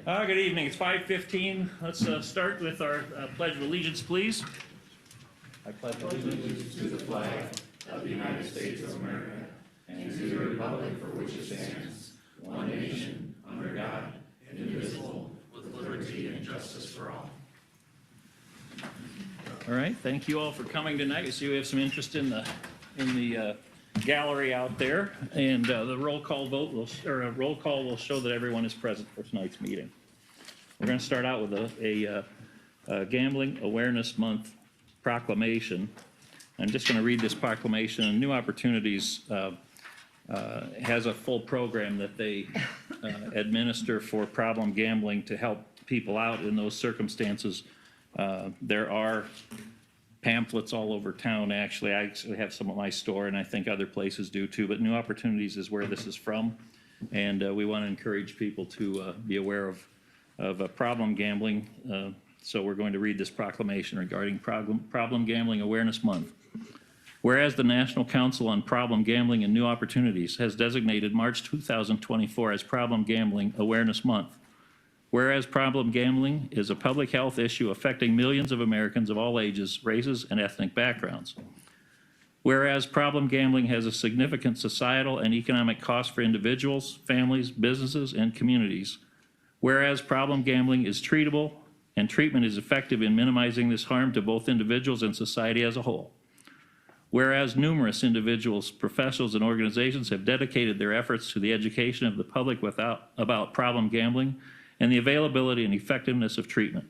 Good evening. It's 5:15. Let's start with our Pledge of Allegiance, please. I pledge allegiance to the flag of the United States of America and to the republic for which it stands, one nation, under God, indivisible, with liberty and justice for all. All right. Thank you all for coming tonight. I see we have some interest in the gallery out there, and the roll call will show that everyone is present for tonight's meeting. We're going to start out with a Gambling Awareness Month proclamation. I'm just going to read this proclamation. New Opportunities has a full program that they administer for problem gambling to help people out in those circumstances. There are pamphlets all over town. Actually, I have some at my store, and I think other places do too, but New Opportunities is where this is from, and we want to encourage people to be aware of problem gambling. So we're going to read this proclamation regarding Problem Gambling Awareness Month. Whereas the National Council on Problem Gambling and New Opportunities has designated March 2024 as Problem Gambling Awareness Month. Whereas problem gambling is a public health issue affecting millions of Americans of all ages, races, and ethnic backgrounds. Whereas problem gambling has a significant societal and economic cost for individuals, families, businesses, and communities. Whereas problem gambling is treatable and treatment is effective in minimizing this harm to both individuals and society as a whole. Whereas numerous individuals, professionals, and organizations have dedicated their efforts to the education of the public about problem gambling and the availability and effectiveness of treatment.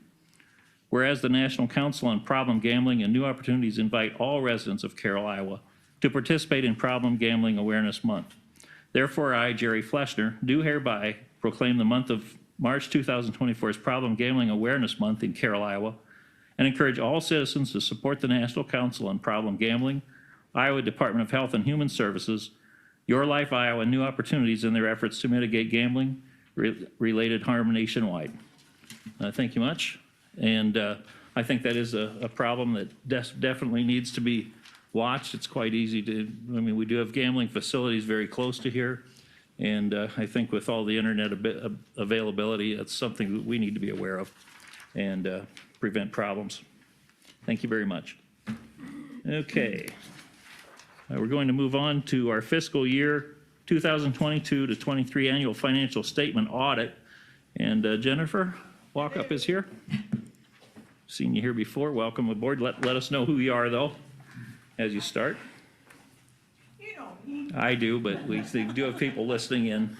Whereas the National Council on Problem Gambling and New Opportunities invite all residents of Carroll, Iowa, to participate in Problem Gambling Awareness Month. Therefore, I, Jerry Fleschner, do hereby proclaim the month of March 2024 as Problem Gambling Awareness Month in Carroll, Iowa, and encourage all citizens to support the National Council on Problem Gambling, Iowa Department of Health and Human Services, Your Life Iowa, and New Opportunities in their efforts to mitigate gambling related harm nationwide. Thank you much. And I think that is a problem that definitely needs to be watched. It's quite easy to, we do have gambling facilities very close to here. And I think with all the internet availability, it's something that we need to be aware of and prevent problems. Thank you very much. Okay. We're going to move on to our fiscal year 2022 to 23 annual financial statement audit. And Jennifer Walkup is here. Seen you here before. Welcome aboard. Let us know who you are, though, as you start. You know me. I do, but we do have people listening in.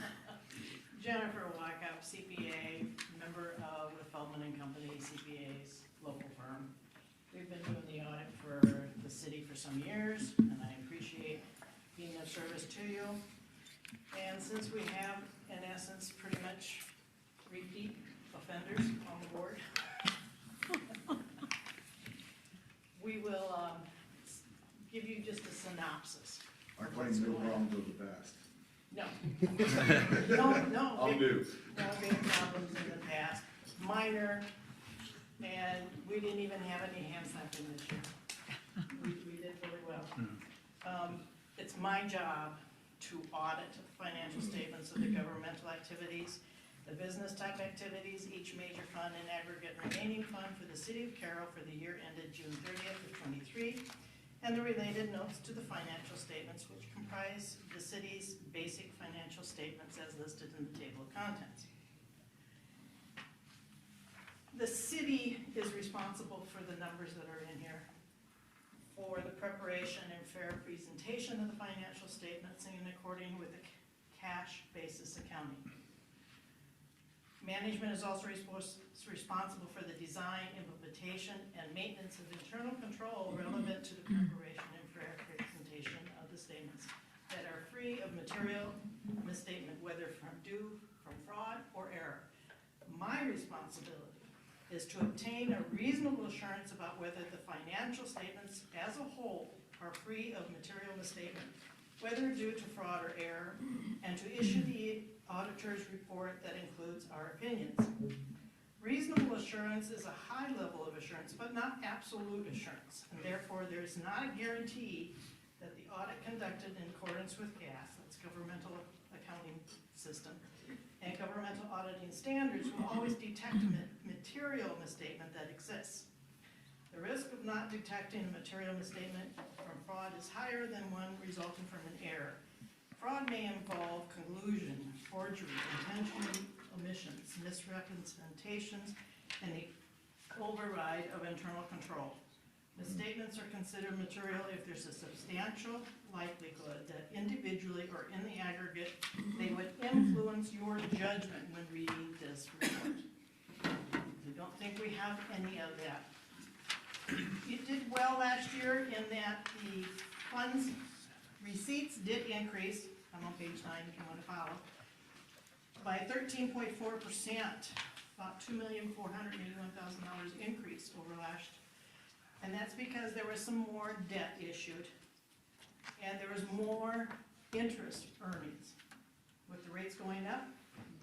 Jennifer Walkup, CPA, member of the Feldman and Company CPA's local firm. We've been doing the audit for the city for some years, and I appreciate being of service to you. And since we have, in essence, pretty much repeat offenders on the board, we will give you just a synopsis. I claim no problems of the past. No. No. I'll do. No big problems in the past, minor, and we didn't even have any hand slapping this year. We did really well. It's my job to audit financial statements of the governmental activities, the business type activities, each major fund and aggregate remaining fund for the city of Carroll for the year ended June 30th of 23, and the related notes to the financial statements which comprise the city's basic financial statements as listed in the table of contents. The city is responsible for the numbers that are in here, for the preparation and fair presentation of the financial statements in accordance with the cash basis accounting. Management is also responsible for the design, implementation, and maintenance of internal control relevant to the preparation and fair presentation of the statements that are free of material misstatement, whether from fraud or error. My responsibility is to obtain a reasonable assurance about whether the financial statements as a whole are free of material misstatement, whether due to fraud or error, and to issue the auditor's report that includes our opinions. Reasonable assurance is a high level of assurance, but not absolute assurance, and therefore there is not a guarantee that the audit conducted in accordance with GAAS, that's Governmental Accounting System, and governmental auditing standards will always detect a material misstatement that exists. The risk of not detecting a material misstatement from fraud is higher than one resulting from an error. Fraud may involve collusion, forgery, intentional omissions, misrepresentations, and the override of internal control. Misstatements are considered material if there's a substantial likelihood that individually or in the aggregate, they would influence your judgment when reading this report. We don't think we have any of that. You did well last year in that the funds receipts did increase. I'm on page 9 if you want to follow, by 13.4%, about $2,481,000 increase over last year. And that's because there was some more debt issued, and there was more interest earnings. With the rates going up,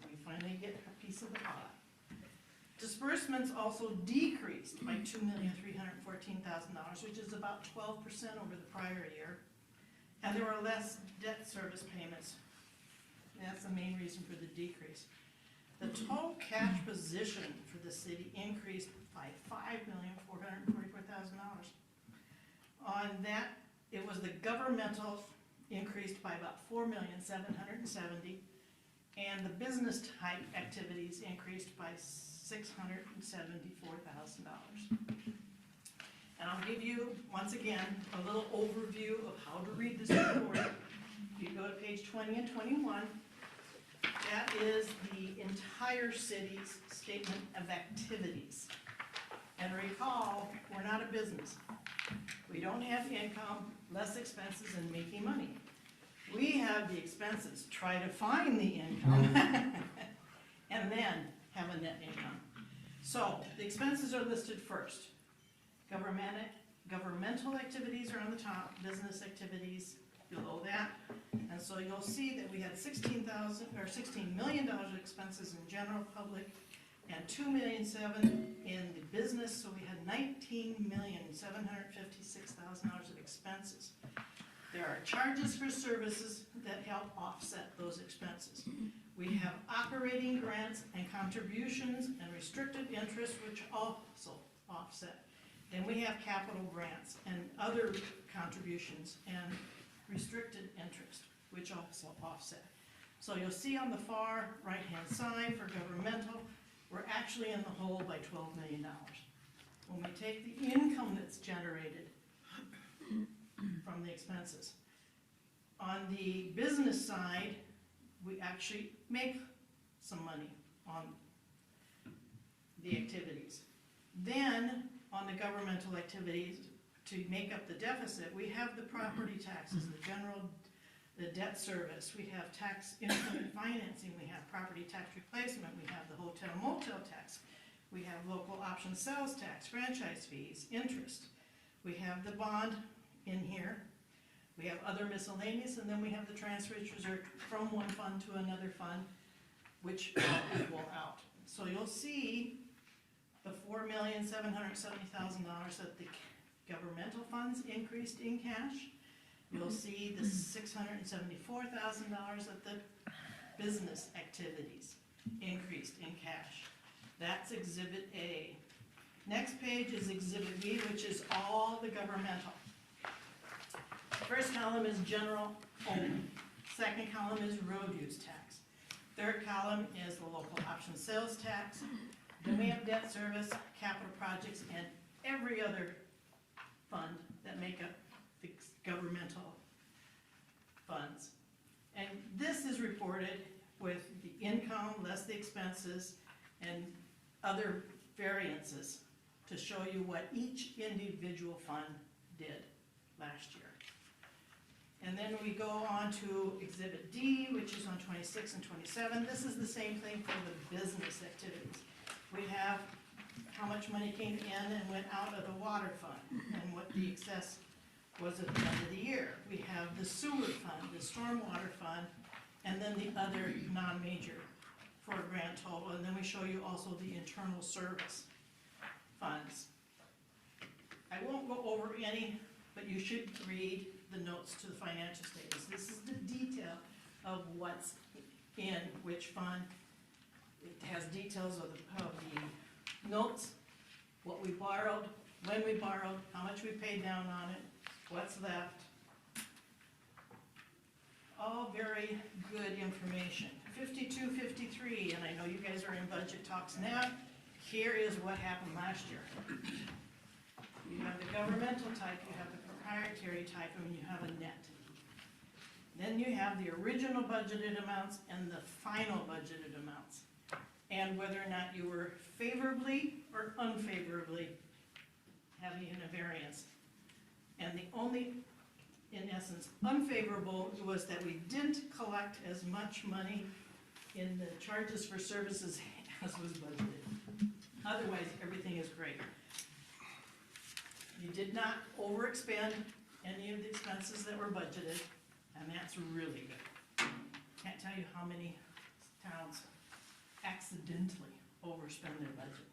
we finally get a piece of the pie. Disbursements also decreased by $2,314,000, which is about 12% over the prior year. And there were less debt service payments. That's the main reason for the decrease. The total cash position for the city increased by $5,444,000. On that, it was the governmental increased by about $4,770,000, and the business type activities increased by $674,000. And I'll give you, once again, a little overview of how to read this report. If you go to page 20 and 21, that is the entire city's statement of activities. And recall, we're not a business. We don't have income, less expenses, and making money. We have the expenses, try to find the income, and then have a net income. So the expenses are listed first. Governmental activities are on the top, business activities below that. And so you'll see that we had $16 million of expenses in general public and $2.7 million in the business, so we had $19,756,000 of expenses. There are charges for services that help offset those expenses. We have operating grants and contributions and restricted interest, which also offset. Then we have capital grants and other contributions and restricted interest, which also offset. So you'll see on the far right-hand side for governmental, we're actually in the hole by $12 million. When we take the income that's generated from the expenses. On the business side, we actually make some money on the activities. Then, on the governmental activities, to make up the deficit, we have the property taxes, the debt service, we have tax increment financing, we have property tax replacement, we have the hotel motel tax, we have local option sales tax, franchise fees, interest. We have the bond in here. We have other miscellaneous, and then we have the transfers reserved from one fund to another fund, which all equal out. So you'll see the $4,770,000 that the governmental funds increased in cash. You'll see the $674,000 that the business activities increased in cash. That's Exhibit A. Next page is Exhibit B, which is all the governmental. First column is general only. Second column is road use tax. Third column is the local option sales tax. Then we have debt service, capital projects, and every other fund that make up the governmental funds. And this is reported with the income less the expenses and other variances to show you what each individual fund did last year. And then we go on to Exhibit D, which is on 26 and 27. This is the same thing for the business activities. We have how much money came in and went out of the water fund and what the excess was at the end of the year. We have the sewer fund, the stormwater fund, and then the other non-major for a grand total. And then we show you also the internal service funds. I won't go over any, but you should read the notes to the financial statements. This is the detail of what's in which fund It has details of the notes, what we borrowed, when we borrowed, how much we paid down on it, what's left. All very good information. 5253, and I know you guys are in budget talks now. Here is what happened last year. You have the governmental type, you have the proprietary type, and you have a net. Then you have the original budgeted amounts and the final budgeted amounts, and whether or not you were favorably or unfavorably having a variance. And the only, in essence, unfavorable was that we didn't collect as much money in the charges for services as was budgeted. Otherwise, everything is great. You did not overexpend any of the expenses that were budgeted, and that's really good. Can't tell you how many towns accidentally overspend their budget.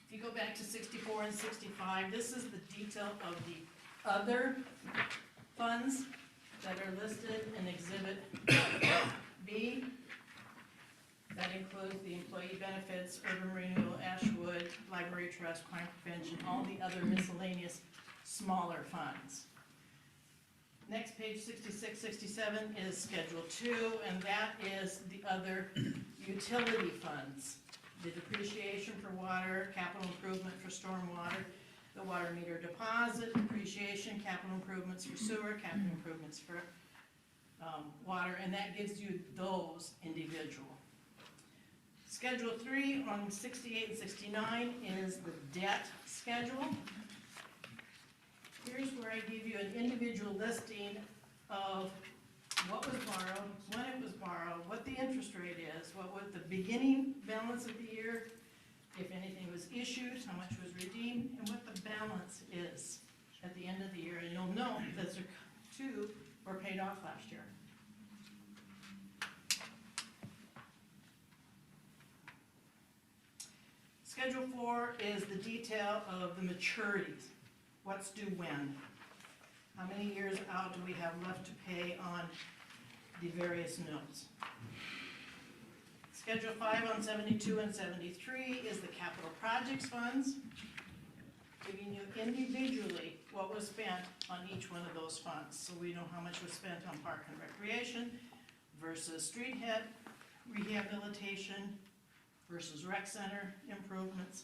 If you go back to 64 and 65, this is the detail of the other funds that are listed in Exhibit B. That includes the employee benefits, urban renewal, Ashwood, library trust, crime prevention, all the other miscellaneous smaller funds. Next, page 66, 67 is Schedule 2, and that is the other utility funds. The depreciation for water, capital improvement for stormwater, the water meter deposit, depreciation, capital improvements for sewer, capital improvements for water, and that gives you those individual. Schedule 3 on 68 and 69 is the debt schedule. Here's where I give you an individual listing of what was borrowed, when it was borrowed, what the interest rate is, what was the beginning balance of the year, if anything was issued, how much was redeemed, and what the balance is at the end of the year. And you'll note that the two were paid off last year. Schedule 4 is the detail of the maturities. What's due when? How many years out do we have left to pay on the various notes? Schedule 5 on 72 and 73 is the capital projects funds, giving you individually what was spent on each one of those funds. So we know how much was spent on park and recreation versus street head rehabilitation versus rec center improvements.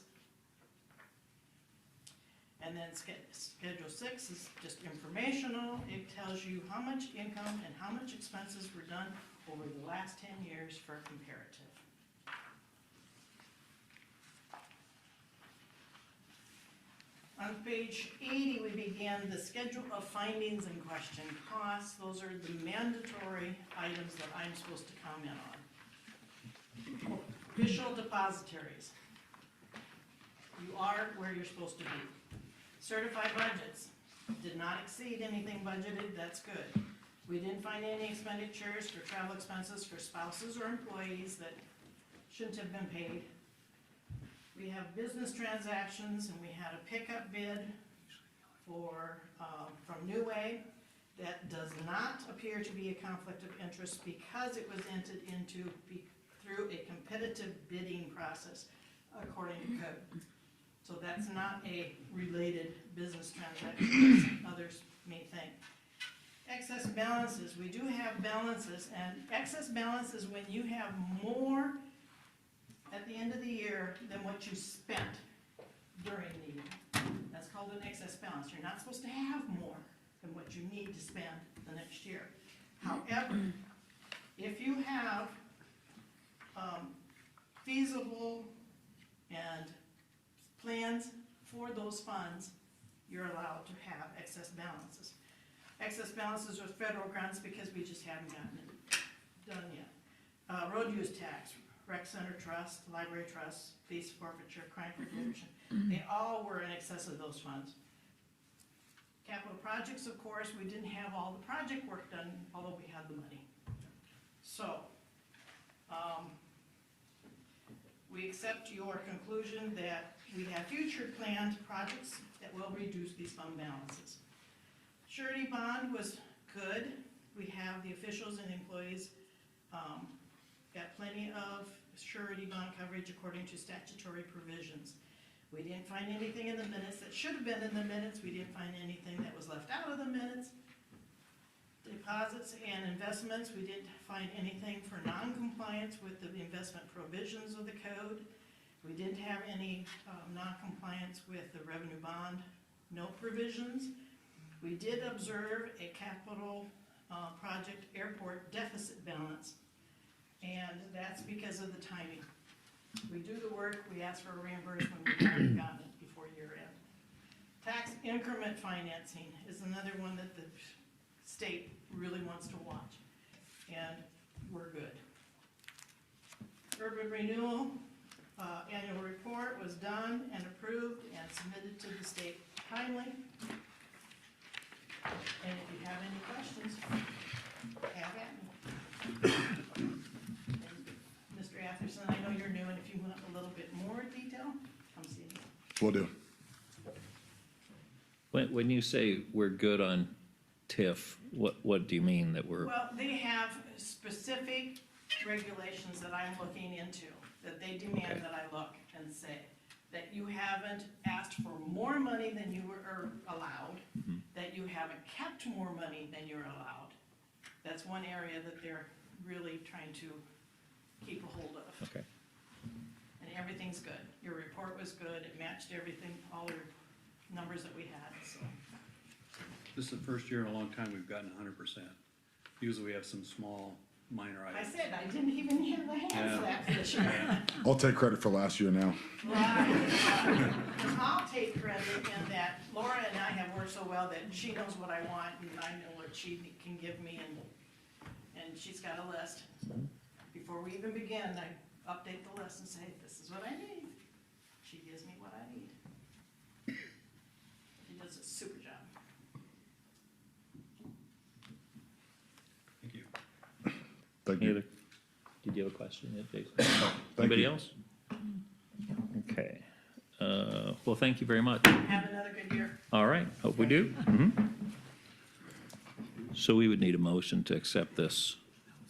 And then Schedule 6 is just informational. It tells you how much income and how much expenses were done over the last 10 years for a comparative. On page 80, we begin the schedule of findings and question costs. Those are the mandatory items that I'm supposed to comment on. Official depositories. You are where you're supposed to be. Certified budgets, did not exceed anything budgeted, that's good. We didn't find any expenditures for travel expenses for spouses or employees that shouldn't have been paid. We have business transactions, and we had a pickup bid for, from New Way that does not appear to be a conflict of interest because it was entered into through a competitive bidding process according to code. So that's not a related business transaction as others may think. Excess balances, we do have balances, and excess balance is when you have more at the end of the year than what you spent during the year. That's called an excess balance. You're not supposed to have more than what you need to spend the next year. However, if you have feasible and plans for those funds, you're allowed to have excess balances. Excess balances are federal grants because we just haven't gotten it done yet. Road use tax, rec center trust, library trust, police forfeiture, crime prevention, they all were in excess of those funds. Capital projects, of course, we didn't have all the project work done, although we had the money. So, we accept your conclusion that we have future planned projects that will reduce these fund balances. Surety bond was good. we have the officials and employees got plenty of surety bond coverage according to statutory provisions. We didn't find anything in the minutes that should have been in the minutes. We didn't find anything that was left out of the minutes. Deposits and investments, we didn't find anything for non-compliance with the investment provisions of the code. We didn't have any non-compliance with the revenue bond note provisions. We did observe a capital project airport deficit balance, and that's because of the timing. We do the work, we ask for a reimbursement, we haven't gotten it before year end. Tax increment financing is another one that the state really wants to watch, and we're good. Urban renewal annual report was done and approved and submitted to the state timely. And if you have any questions, have at me. Mr. Atherson, I know you're new, and if you want a little bit more detail, come see me. Will do. When you say we're good on TIF, what do you mean that we're, Well, they have specific regulations that I'm looking into, that they demand Okay. that I look and say, that you haven't asked for more money than you were allowed, that you haven't kept more money than you're allowed. That's one area that they're really trying to keep a hold of. okay, And everything's good. Your report was good, it matched everything, all your numbers that we had, so. This is the first year in a long time we've gotten 100%. Usually we have some small, minor I items. said, I didn't even hear the hand Yeah. slap this year. I'll take credit for last year now. Right. I'll take credit in that Laura and I have worked so well that she knows what I want and I know what she can give me, and she's got a list. Before we even begin, I update the list and say, this is what I need. She gives me what I need. She does a super job. Thank you. Thank any you. other, did you have a question yet, Jason? Anybody you. else? Okay, well, thank you very much. Have another good year. All right, hope we do. So we would need a motion to accept this.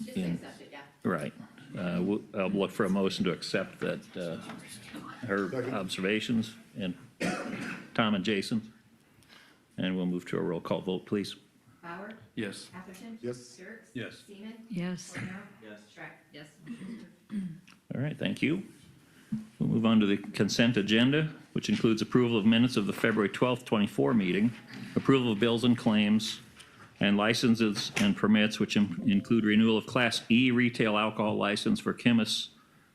Just In- accept it, yeah. Right. I'll look for a motion to accept that, her Second. observations, and Tom and Jason. And we'll move to a roll call vote, please. Bauer? Yes. Atherton? Yes. Dirks? Yes. Seaman? Yes. Cornell? Yes. Schreck? Yes. All right, thank you. We'll move on to the consent agenda, which includes approval of minutes of the February 12th, 24 meeting, approval of bills and claims, and licenses and permits, which include renewal of Class E retail alcohol license for Chemist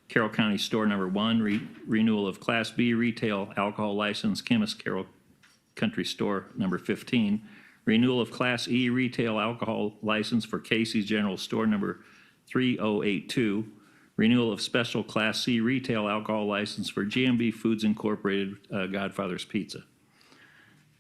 Carroll County Store Number 1, renewal of Class B retail alcohol license, Chemist Carroll Country Store Number 15, renewal of Class E retail alcohol license for Casey's General Store Number 3082, renewal of special Class C retail alcohol license for GMB Foods Incorporated, Godfather's Pizza.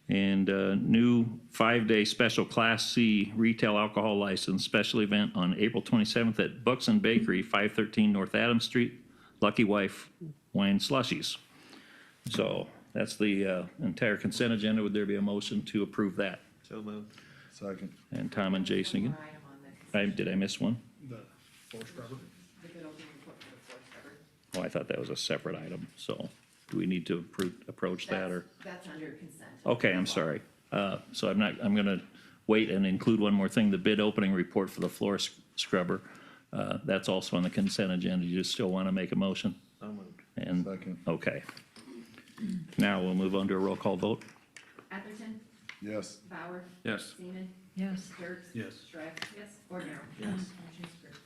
And new 5-day special Class C retail alcohol license special event on April 27th at Buxton Bakery, 513 North Adams Street, Lucky Wife Wine Slushies. So that's the entire consent agenda. Would there be a motion to approve that? So moved. Second. And Tom and Jason again? One more item on the Did I miss one? The floor scrubber? the good opening report for the floor scrubber. Oh, I thought that was a separate item. So do we need to approach that, or? That's under consent. Okay, I'm sorry. So I'm gonna wait and include one more thing, the bid opening report for the floor scrubber. That's also on the consent agenda. You just still want to make a motion? So moved. And, Second. okay. Now we'll move on to a roll call vote. Atherton? Yes. Bauer? Yes. Seaman? Yes. Dirks? Yes. Schreck? Yes. Cornell? Yes. Motion's approved.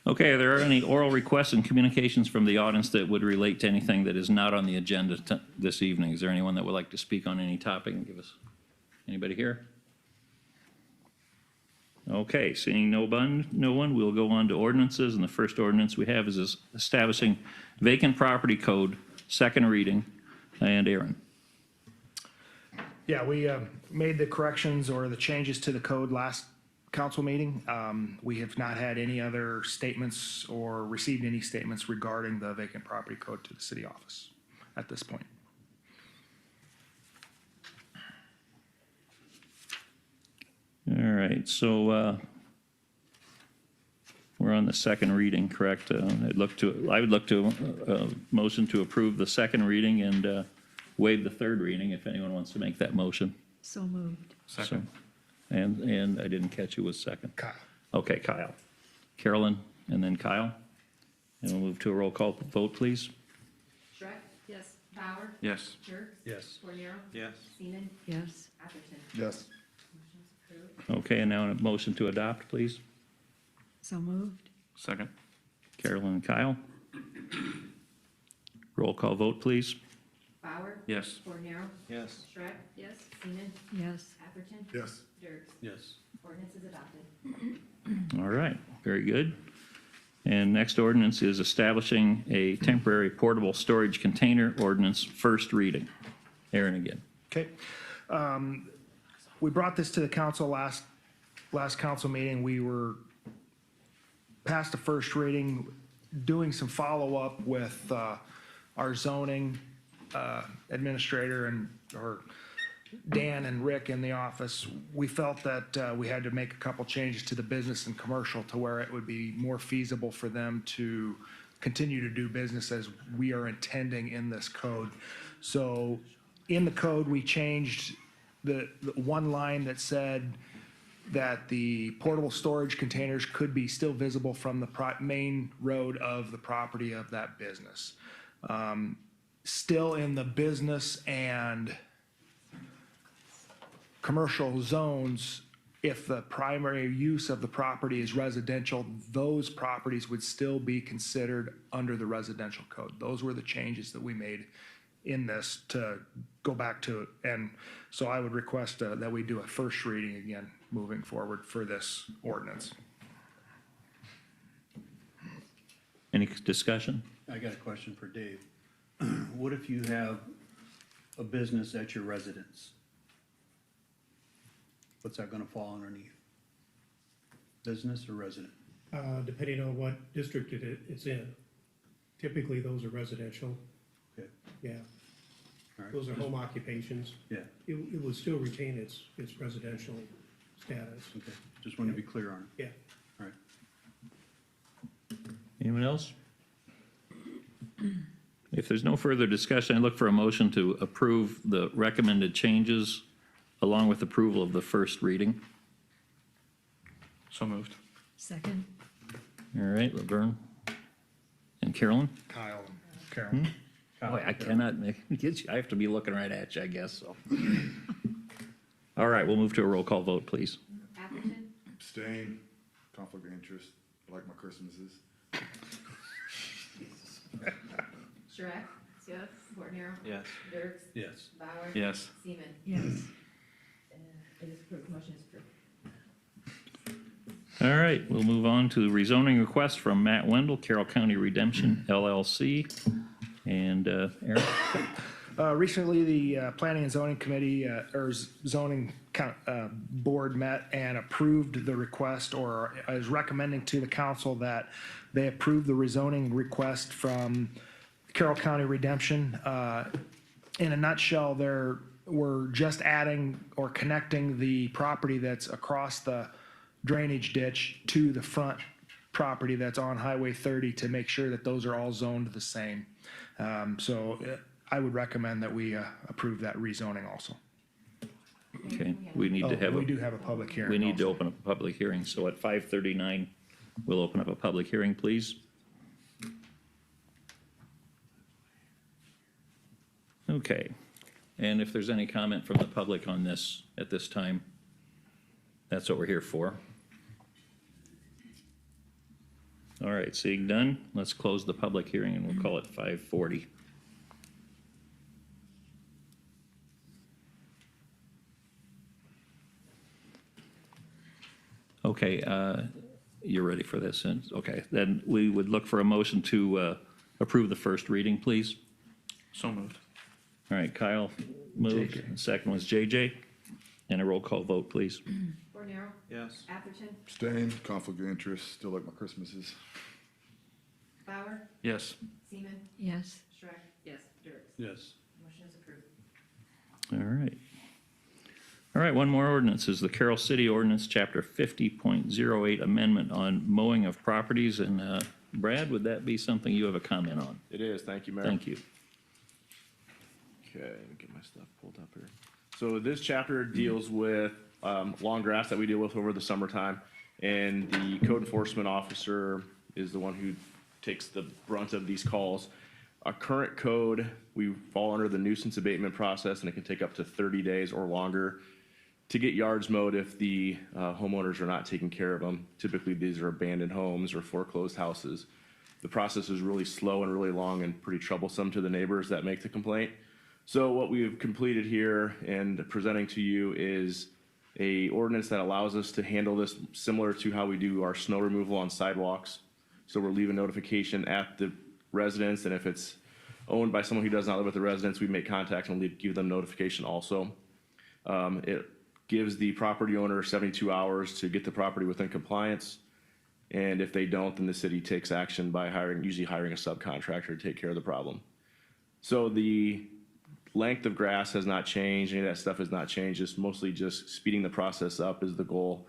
Okay, are there any oral requests and communications from the audience that would relate to anything that is not on the agenda this evening? Is there anyone that would like to speak on any topic and give us, anybody here? Okay, seeing no one, we'll go on to ordinances, and the first ordinance we have is establishing vacant property code, second reading, and Aaron. Yeah, we made the corrections or the changes to the code last council meeting. We have not had any other statements or received any statements regarding the vacant property code to the city office at this point. All right, so we're on the second reading, correct? I would look to motion to approve the second reading and waive the third reading, if anyone wants to make that motion. So moved. Second. And I didn't catch who was second. Kyle. Okay, Kyle. Carolyn, and then Kyle. And we'll move to a roll call vote, please. Shrek? Yes. Bauer? Yes. Dirk? Yes. Cornero? Yes. Seaman? Yes. Atherton? Yes. Motion's approved. Okay, and now a motion to adopt, please. So moved. Second. Carolyn and Kyle. Roll call vote, please. Bauer? Yes. Cornero? Yes. Shrek? Yes. Seaman? Yes. Atherton? Yes. Dirk? Yes. Ordinance is adopted. All right, very good. And next ordinance is establishing a temporary portable storage container ordinance, first reading. Aaron again. Okay. We brought this to the council last council meeting. We were past the first reading, doing some follow-up with our zoning administrator or Dan and Rick in the office. We felt that we had to make a couple changes to the business and commercial to where it would be more feasible for them to continue to do business as we are intending in this code. So in the code, we changed the one line that said that the portable storage containers could be still visible from the main road of the property of that business. Still in the business and commercial zones, if the primary use of the property is residential, those properties would still be considered under the residential code. Those were the changes that we made in this to go back to, and so I would request that we do a first reading again moving forward for this ordinance. Any discussion? I got a question for Dave. What if you have a business at your residence? What's that gonna fall underneath? Business or resident? Depending on what district it's in. Typically, those are residential, Okay, yeah. all right. Those are home occupations. Yeah, It would still retain its residential status, okay, just wanted to be clear on it, yeah. all right. Anyone else? If there's no further discussion, I look for a motion to approve the recommended changes along with approval of the first reading. So moved. Second. All right, Laverne and Carolyn? Kyle and Carol. Boy, I cannot get you, I have to be looking right at you, I guess, so. All right, we'll move to a roll call vote, please. Atherton? Abstain. Conflict of interest, like my Christmases. Shrek? Yes. Cornero? Yes. Dirk? Yes. Bauer? Yes. Seaman? Yes. It is approved. Motion is approved. All right, we'll move on to rezoning request from Matt Wendell, Carroll County Redemption LLC. And Aaron? Recently, the Planning and Zoning Committee, or Zoning Board met and approved the request, or is recommending to the council that they approve the rezoning request from Carroll County Redemption. In a nutshell, we're just adding or connecting the property that's across the drainage ditch to the front property that's on Highway 30 to make sure that those are all zoned the same. So I would recommend that we approve that rezoning also. Okay, we need to have We do have a public hearing. we need to also. open up a public hearing, so at 5:39, we'll open up a public hearing, please. Okay, and if there's any comment from the public on this at this time, that's what we're here for. All right, seeing none, let's close the public hearing and we'll call it 5:40. Okay, you're ready for this, and, okay, then we would look for a motion to approve the first reading, please. So moved. All right, Kyle moved, JJ. second was JJ, and a roll call vote, please. Cornero? Yes. Atherton? Abstain. Conflict of interest, still like my Christmases. Bauer? Yes. Seaman? Yes. Shrek? Yes. Dirk? Yes. Motion is approved. All right. All right, one more ordinance is the Carroll City Ordinance, Chapter 50.08 Amendment on mowing of properties. And Brad, would that be something you have a comment on? It is, thank you, Mayor. Thank you. Okay, let me get my stuff pulled up here. So this chapter deals with lawn grass that we deal with over the summertime, and the code enforcement officer is the one who takes the brunt of these calls. Our current code, we fall under the nuisance abatement process, and it can take up to 30 days or longer to get yards mowed if the homeowners are not taking care of them. Typically, these are abandoned homes or foreclosed houses. The process is really slow and really long and pretty troublesome to the neighbors that make the complaint. So what we've completed here and presenting to you is a ordinance that allows us to handle this similar to how we do our snow removal on sidewalks. So we're leaving notification at the residence, and if it's owned by someone who does not live with the residents, we make contact and give them notification also. It gives the property owner 72 hours to get the property within compliance. And if they don't, then the city takes action by usually hiring a subcontractor to take care of the problem. So the length of grass has not changed. Any of that stuff has not changed. It's mostly just speeding the process up is the goal,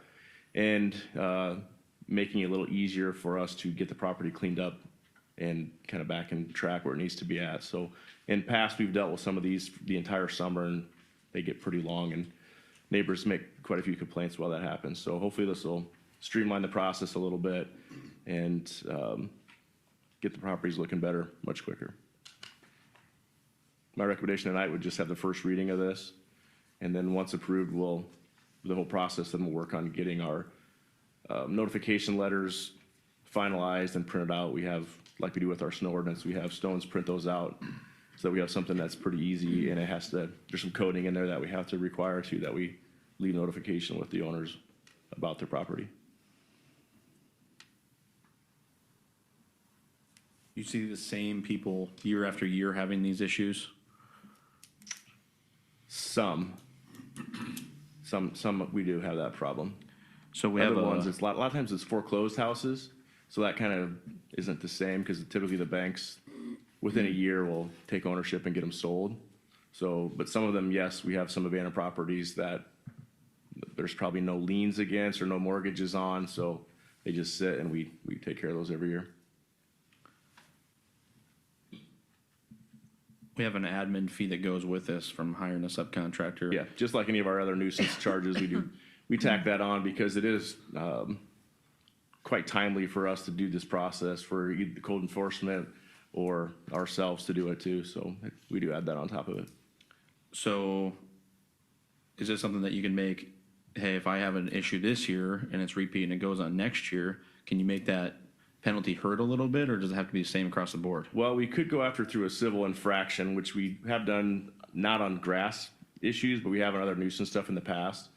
and making it a little easier for us to get the property cleaned up and kind of back in track where it needs to be at. So in past, we've dealt with some of these the entire summer, and they get pretty long, and neighbors make quite a few complaints while that happens. So hopefully this will streamline the process a little bit and get the properties looking better much quicker. My recommendation tonight would just have the first reading of this, and then once approved, the whole process, then we'll work on getting our notification letters finalized and printed out. We have, like we do with our snow ordinance, we have Stones print those out so that we have something that's pretty easy, and there's some coding in there that we have to require that we leave notification with the owners about their property. You see the same people year after year having these issues? Some we do have that problem. So we have Other ones, it's a lot of times it's foreclosed houses, so that kind of isn't the same because typically the banks within a year will take ownership and get them sold. So, but some of them, yes, we have some abandoned properties that there's probably no liens against or no mortgages on, so they just sit, and we take care of those every year. we have an admin fee that goes with this from hiring a subcontractor. Yeah, just like any of our other nuisance charges, we tack that on because it is quite timely for us to do this process for either the code enforcement or ourselves to do it too. So we do add that on top of it. So is this something that you can make, hey, if I have an issue this year and it's repeat and it goes on next year, can you make that penalty hurt a little bit, or does it have to be the same across the board? Well, we could go after through a civil infraction, which we have done not on grass issues, but we have on other nuisance stuff in the past.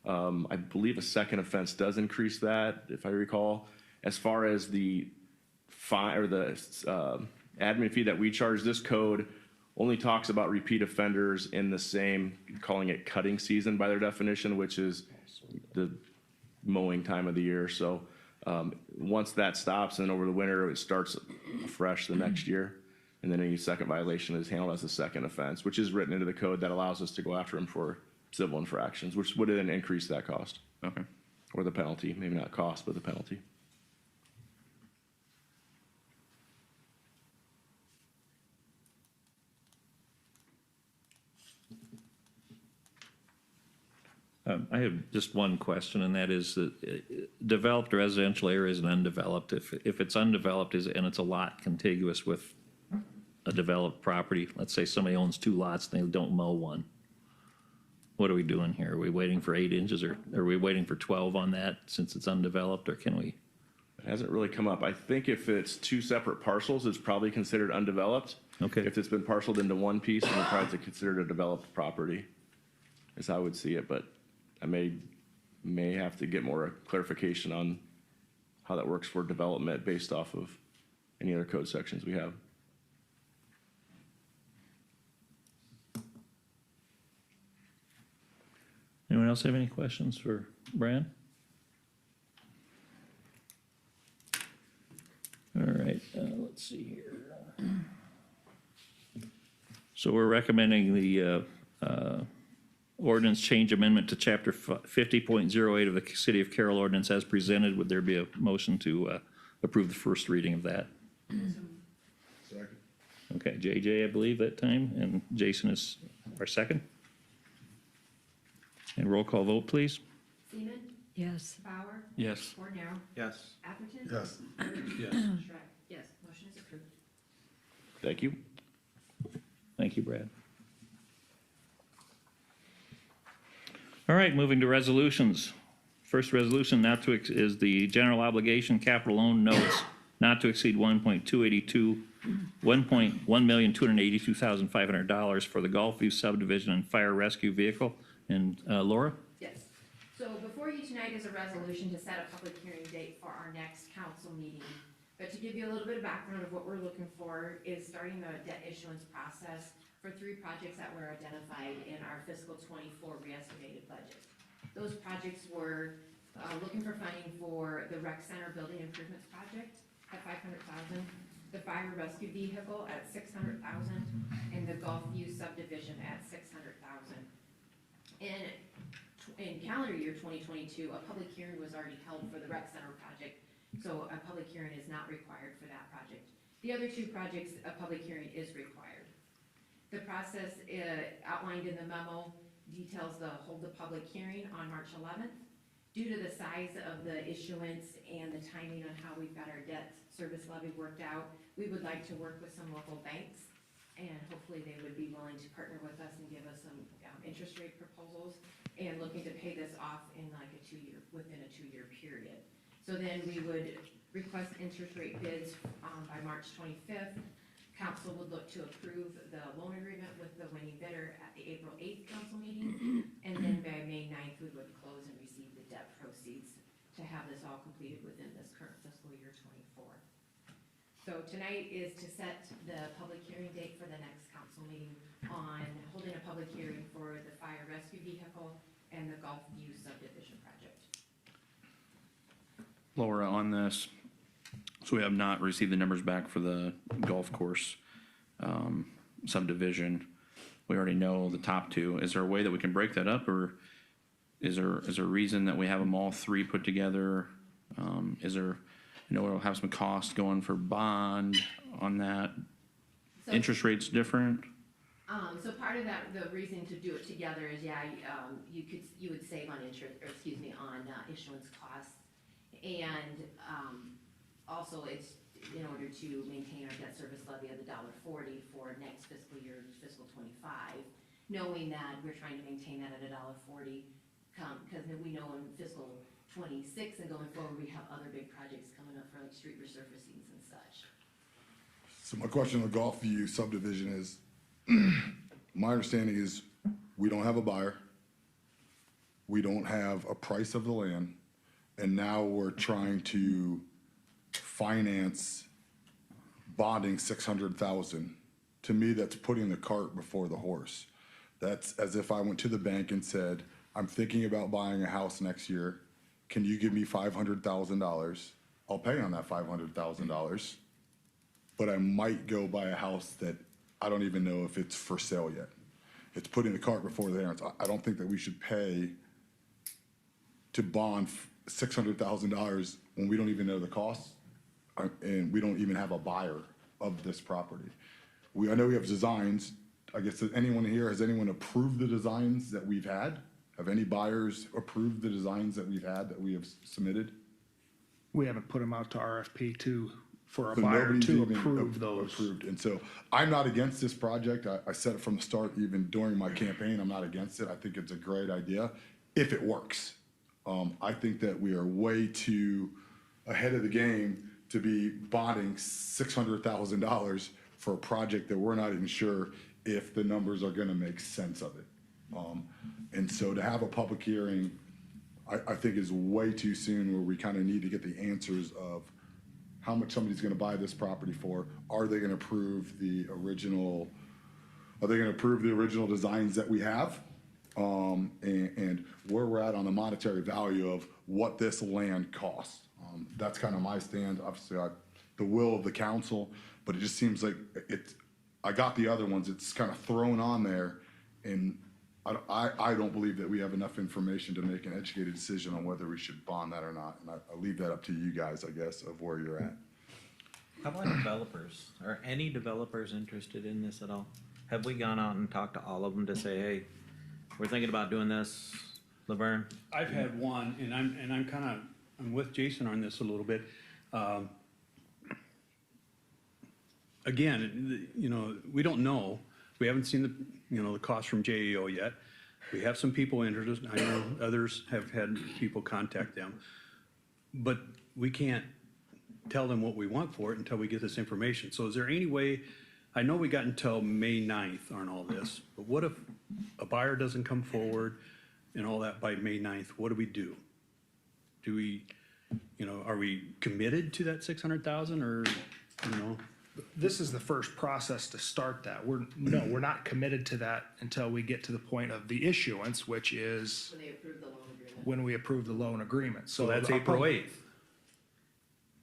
I believe a second offense does increase that, if I recall. As far as the fine or the admin fee that we charge, this code only talks about repeat offenders in the same, calling it cutting season by their definition, which is the mowing time of the year. So once that stops and over the winter, it starts fresh the next year. And then any second violation is handled as a second offense, which is written into the code that allows us to go after them for civil infractions, which would then increase that cost. Okay. Or the penalty, maybe not cost, but the penalty. I have just one question, and that is that developed residential areas and undeveloped, if it's undeveloped and it's a lot contiguous with a developed property, let's say somebody owns 2 lots and they don't mow one, what are we doing here? Are we waiting for 8 inches, or are we waiting for 12 on that since it's undeveloped, or can we? It hasn't really come up. I think if it's 2 separate parcels, it's probably considered undeveloped. Okay. If it's been parceled into one piece, then it's probably considered a developed property, is how I would see it, but I may have to get more clarification on how that works for development based off of any other code sections we have. Anyone else have any questions for Brad? All right, let's see here. So we're recommending the ordinance change amendment to chapter 50.08 of the City of Carroll ordinance as presented. Would there be a motion to approve the first reading of that? Second. Okay, JJ, I believe that time, and Jason is our second. And roll call vote, please. Seaman? Yes. Bauer? Yes. Warnero? Yes. Atherton? Yes. Yes. Shrek? Yes, motion is approved. Thank you. Thank you, Brad. All right, moving to resolutions. First resolution is the general obligation capital loan notes not to exceed $1,282,500 for the Gulfview subdivision and fire rescue vehicle. And Laura? Yes. So before you tonight is a resolution to set a public hearing date for our next council meeting. But to give you a little bit of background of what we're looking for is starting the debt issuance process for 3 projects that were identified in our fiscal '24 re-estimated budget. Those projects were looking for funding for the rec center building improvements project at $500,000, the fire rescue vehicle at $600,000, and the Gulfview subdivision at $600,000. In calendar year 2022, a public hearing was already held for the rec center project, so a public hearing is not required for that project. The other 2 projects, a public hearing is required. The process outlined in the memo details the hold the public hearing on March 11th. Due to the size of the issuance and the timing on how we've got our debt service levy worked out, we would like to work with some local banks, and hopefully they would be willing to partner with us and give us some interest rate proposals, and looking to pay this off in like within a 2-year period. So then we would request interest rate bids by March 25th. Council would look to approve the loan agreement with the winning bidder at the April 8th council meeting, and then by May 9th, we would close and receive the debt proceeds to have this all completed within this current fiscal year '24. So tonight is to set the public hearing date for the next council meeting on holding a public hearing for the fire rescue vehicle and the Gulfview subdivision project. Laura, on this, so we have not received the numbers back for the golf course subdivision. We already know the top 2. Is there a way that we can break that up, or is there a reason that we have them all 3 put together? Is there, we'll have some cost going for bond on that. So- Interest rates different? So part of that, the reason to do it together is, you would save on on issuance costs. And, also it's in order to maintain our debt service levy of $1.40 for next fiscal year, fiscal '25, knowing that we're trying to maintain that at $1.40 because we know in fiscal '26 and going forward, we have other big projects coming up for like street resurfacings and such. So my question on the Gulfview subdivision is, my understanding is we don't have a buyer. We don't have a price of the land. And now we're trying to finance bonding $600,000. To me, that's putting the cart before the horse. That's as if I went to the bank and said, I'm thinking about buying a house next year. Can you give me $500,000? I'll pay on that $500,000. But I might go buy a house that I don't even know if it's for sale yet. It's putting the cart before the horse. I don't think that we should pay to bond $600,000 when we don't even know the cost, and we don't even have a buyer of this property. I know we have designs. I guess, has anyone approved the designs that we've had? Have any buyers approved the designs that we've had, that we have submitted? We haven't put them out to RFP for a So buyer nobody's to even approve those. Approved. And so I'm not against this project. I said it from the start, even during my campaign, I'm not against it. I think it's a great idea if it works. I think that we are way too ahead of the game to be bonding $600,000 for a project that we're not even sure if the numbers are gonna make sense of it. And so to have a public hearing, I think is way too soon, where we kind of need to get the answers of how much somebody's gonna buy this property for. Are they gonna approve the original designs that we have? And where we're at on the monetary value of what this land costs. That's kind of my stand. Obviously, the will of the council, but it just seems like I got the other ones, it's kind of thrown on there, and I don't believe that we have enough information to make an educated decision on whether we should bond that or not. And I leave that up to you guys, I guess, of where you're at. How about developers? Are any developers interested in this at all? Have we gone out and talked to all of them to say, hey, we're thinking about doing this, Laverne? I've had one, and I'm with Jason on this a little bit. Again, we don't know. We haven't seen the cost from JEO yet. We have some people interested. I know others have had people contact them. But we can't tell them what we want for it until we get this information. So is there any way, I know we got until May 9th on all this, but what if a buyer doesn't come forward and all that by May 9th? What do we do? Do we, are we committed to that 600,000 or, This is the first process to start that. We're not committed to that until we get to the point of the issuance, which is When they approve the loan agreement. when we approve the loan agreement. so that's April 8th?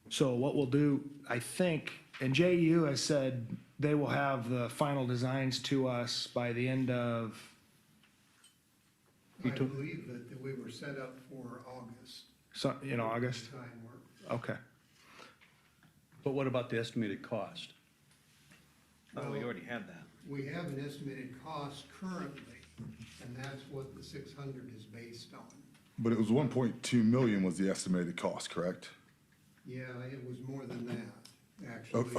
So what we'll do, I think, and JU has said they will have the final designs to us by the end of, I believe that we were set up for August. in August? Design work. Okay. But what about the estimated cost? Oh, we already had that. We have an estimated cost currently, and that's what the 600 is based on. But it was 1.2 million was the estimated cost, correct? Yeah, it was more than that, actually. It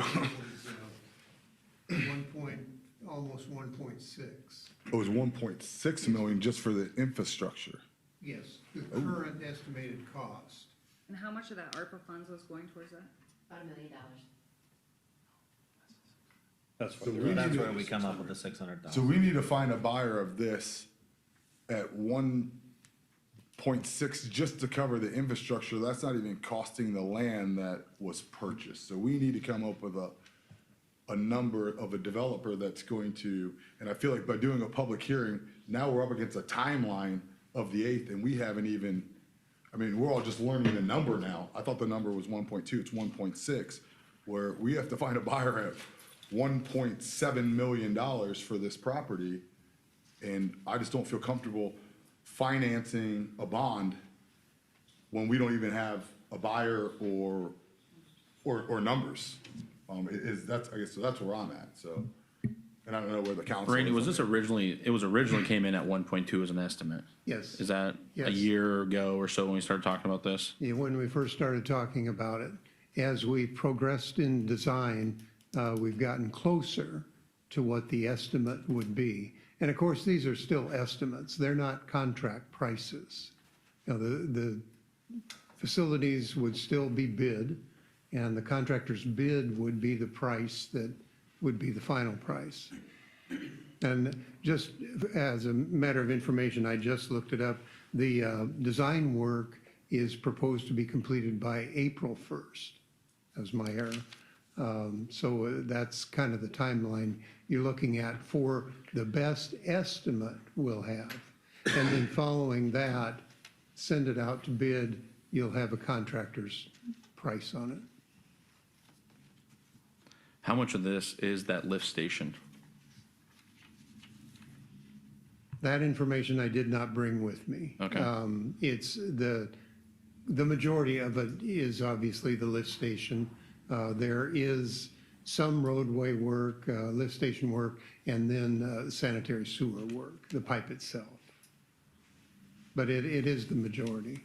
was, almost 1.6. It was 1.6 million just for the infrastructure. Yes, the current estimated cost. And how much of that ARPA funds was going towards that? About $1 million. That's So what we they're, That's need where to- we come up with the So 600,000. we need to find a buyer of this at 1.6 just to cover the infrastructure. That's not even costing the land that was purchased. So we need to come up with a number of a developer that's going to, and I feel like by doing a public hearing, now we're up against a timeline of the 8th and we haven't even, we're all just learning the number now. I thought the number was 1.2, it's 1.6, where we have to find a buyer at $1.7 million for this property. And I just don't feel comfortable financing a bond when we don't even have a buyer or numbers. That's where I'm at, so. And I don't know where the council is. Randy, was this originally came in at 1.2 as an estimate? Yes. Is that a Yes. year ago or so when we started talking about this? Yeah, when we first started talking about it, as we progressed in design, we've gotten closer to what the estimate would be. And of course, these are still estimates. They're not contract prices. The facilities would still be bid, and the contractor's bid would be the price that would be the final price. And just as a matter of information, I just looked it up. The design work is proposed to be completed by April 1st. That was my error. So that's kind of the timeline you're looking at for the best estimate we'll have. And then following that, send it out to bid, you'll have a contractor's price on it. How much of this is that lift station? That information I did not bring with me. Okay. It's the majority of it is obviously the lift station. There is some roadway work, lift station work, and then sanitary sewer work, the pipe itself. But it is the majority.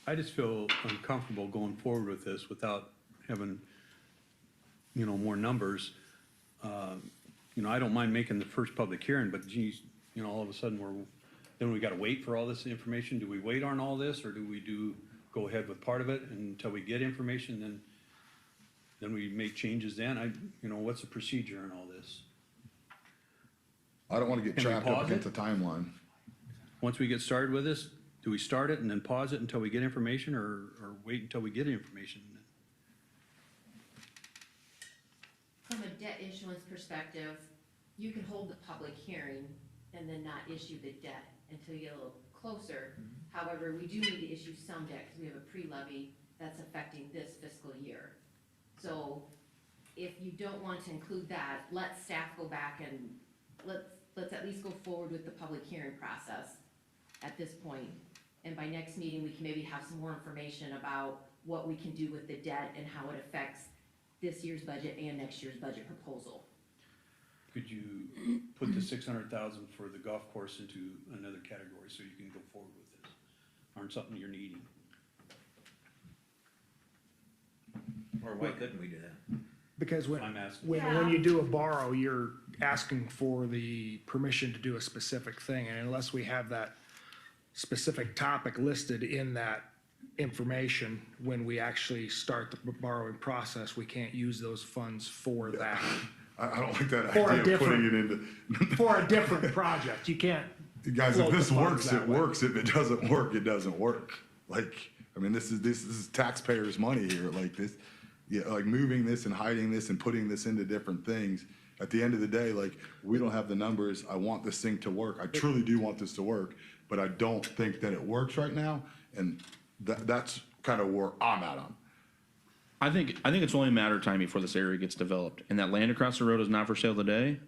I just feel uncomfortable going forward with this without having, more numbers. I don't mind making the first public hearing, but geez, all of a sudden then we gotta wait for all this information. Do we wait on all this, or do we go ahead with part of it until we get information, then we make changes then? What's the procedure in all this? I don't want to get Can we trapped up pause against it? a timeline. Once we get started with this, do we start it and then pause it until we get information, or wait until we get information? From a debt issuance perspective, you can hold the public hearing and then not issue the debt until you get a little closer. However, we do need to issue some debt because we have a pre-levy that's affecting this fiscal year. So if you don't want to include that, let staff go back and let's let's at least go forward with the public hearing process at this point. And by next meeting, we can maybe have some more information about what we can do with the debt and how it affects this year's budget and next year's budget proposal. Could you put the 600,000 for the golf course into another category so you can go forward with this? Aren't something you're needing? Or why couldn't we do that? Because when, I'm asking. when you do a borrow, you're asking for the permission to do a specific thing, and unless we have that specific topic listed in that information, when we actually start the borrowing process, we can't use those funds for that. I don't like that For a idea of putting different- it into, For a different project, you can't. guys, if float this the funds works, that it way. works. If it doesn't work, it doesn't work. Like, I mean, this is taxpayers' money here, like this, yeah, like moving this and hiding this and putting this into different things. At the end of the day, like, we don't have the numbers. I want this thing to work. I truly do want this to work, but I don't think that it works right now. And that's kind of where I'm at on. I think it's only a matter of time before this area gets developed. And that land across the road is not for sale today.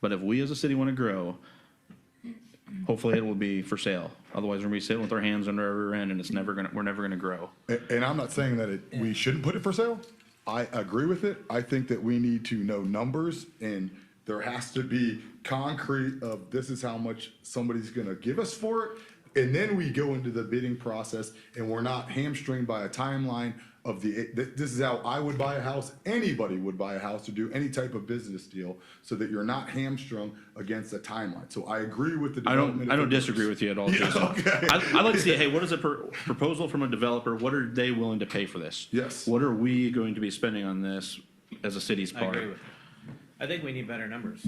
But if we as a city want to grow, hopefully it will be for sale. Otherwise, we're gonna be sitting with our hands under our rear end, and we're never gonna grow. And I'm not saying that we shouldn't put it for sale. I agree with it. I think that we need to know numbers, and there has to be concrete of this is how much somebody's gonna give us for it. And then we go into the bidding process, and we're not hamstringed by a timeline of this is how I would buy a house, anybody would buy a house to do any type of business deal, so that you're not hamstrung against a timeline. So I agree with the I development. don't disagree with you at all, Jason. okay. I'd like to see, hey, what is a proposal from a developer? What are they willing to pay for this? Yes. What are we going to be spending on this as a city's I part? agree with you. I think we need better numbers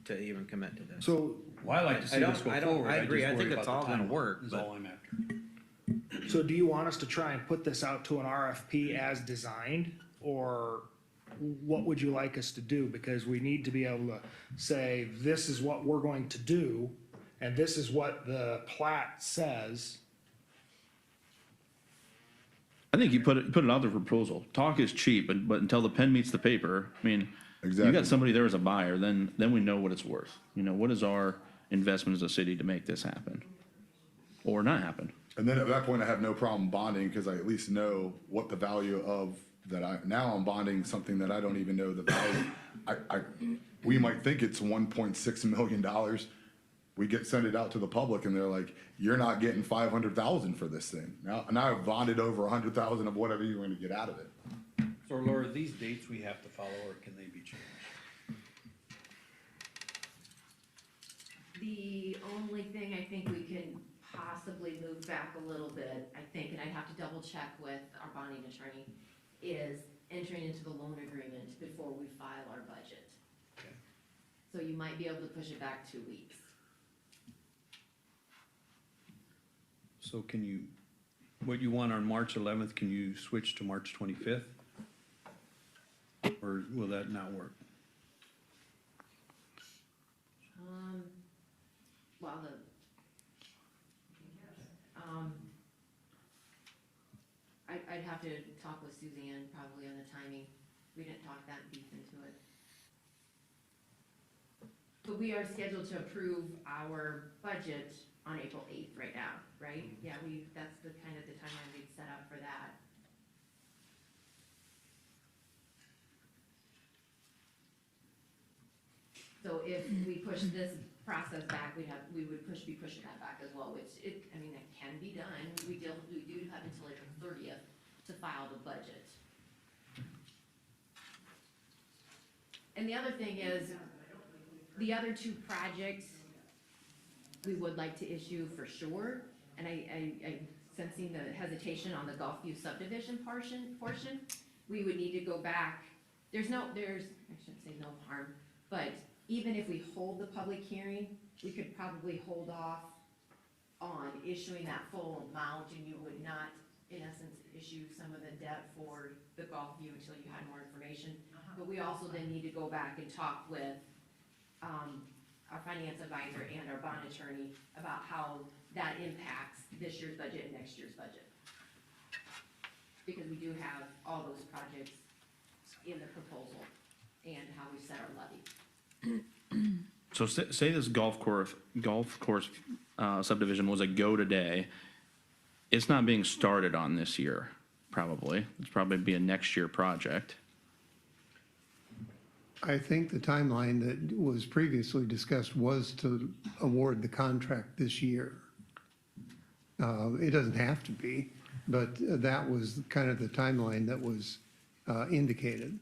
to even commit to this. So, Well, I like to see this go forward. I agree. just I think worry it's about all the gonna timeline work, Is but- all I'm after. so do you want us to try and put this out to an RFP as designed? Or what would you like us to do? Because we need to be able to say, this is what we're going to do, and this is what the plat says. I think you put it out there for proposal. Talk is cheap, but until the pen meets the paper, I mean, you Exactly. got somebody there as a buyer, then we know what it's worth. You know, what is our investment as a city to make this happen? Or not happen? And then at that point, I have no problem bonding, because I at least know what the value of that. Now I'm bonding something that I don't even know the value. We might think it's $1.6 million. We send it out to the public, and they're like, you're not getting 500,000 for this thing. Now I've bonded over 100,000 of whatever you're going to get out of it. So Laura, are these dates we have to follow, or can they be changed? The only thing I think we can possibly move back a little bit, I think, and I'd have to double check with our bonding attorney, is entering into the loan agreement before we file our budget. Okay. So you might be able to push it back 2 weeks. So can you, what you want on March 11th, can you switch to March 25th? Or will that not work? Well, I'd have to talk with Suzanne probably on the timing. We didn't talk that deep into it. But we are scheduled to approve our budget on April 8th right now, right? Yeah, that's the kind of the timeline we'd set up for that. So if we push this process back, we would be pushing that back as well, which it can be done. We do have until April 30th to file the budget. And the other thing is, the other two projects, we would like to issue for sure, and I'm sensing the hesitation on the Gulfview subdivision portion. We would need to go back, I shouldn't say no harm, but even if we hold the public hearing, we could probably hold off on issuing that full amount, and you would not, in essence, issue some of the debt for the Gulfview until you had more information. But we also then need to go back and talk with our finance advisor and our bond attorney about how that impacts this year's budget and next year's budget. Because we do have all those projects in the proposal and how we set our levy. So say this golf course subdivision was a go today. It's not being started on this year, probably. It's probably be a next year project. I think the timeline that was previously discussed was to award the contract this year. It doesn't have to be, but that was kind of the timeline that was indicated.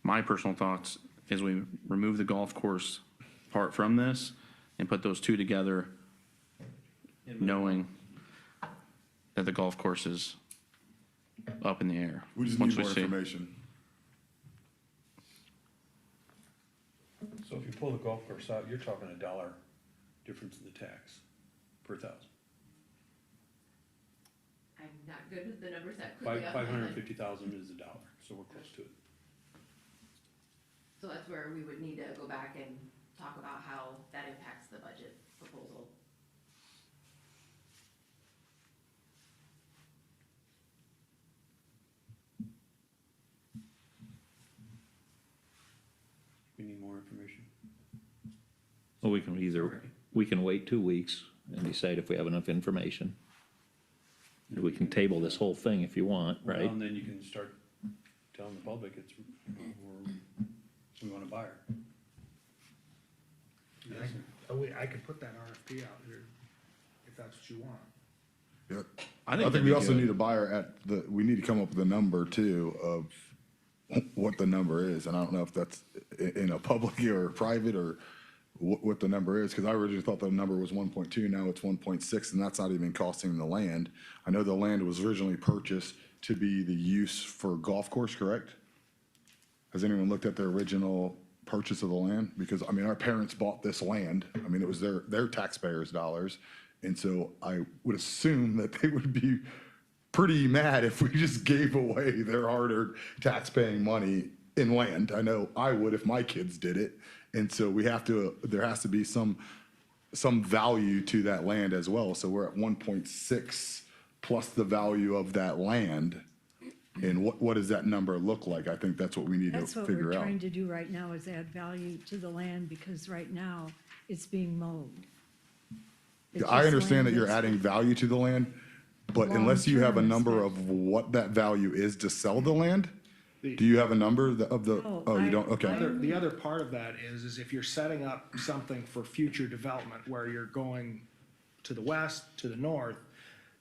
My personal thoughts is we remove the golf course part from this and put those two together, knowing that the golf course is up in the air. We just once need more see. information. So if you pull the golf course out, you're talking $1 difference in the tax per thousand. I'm not good with the numbers that quickly. $550,000 is $1, so we're close to it. So that's where we would need to go back and talk about how that impacts the budget proposal. We need more information. Well, we can wait 2 weeks and decide if we have enough information. We can table this whole thing if you want, Well, right? and then you can start telling the public we want a buyer. I could put that RFP out here if that's what you want. Yeah. I I think think that'd we be also good. need a buyer we need to come up with a number too of what the number is. And I don't know if that's in a public or private or what the number is, because I originally thought the number was 1.2, now it's 1.6, and that's not even costing the land. I know the land was originally purchased to be the use for golf course, correct? Has anyone looked at their original purchase of the land? Because, I mean, our parents bought this land. I mean, it was their taxpayers' dollars. And so I would assume that they would be pretty mad if we just gave away their hard-earned tax-paying money in land. I know I would if my kids did it. And so there has to be some value to that land as well. So we're at 1.6 plus the value of that land. And what does that number look like? I think that's what we need to That's what figure we're out. trying to do right now, is add value to the land, because right now it's being mowed. It's Yeah, I just understand land that you're that's adding value to the land, but unless you have a Long-term number is of what that value is to sell the land, do you have a number of the, No, oh, you don't, okay. The other part of that is if you're setting up something for future development where you're going to the west, to the north,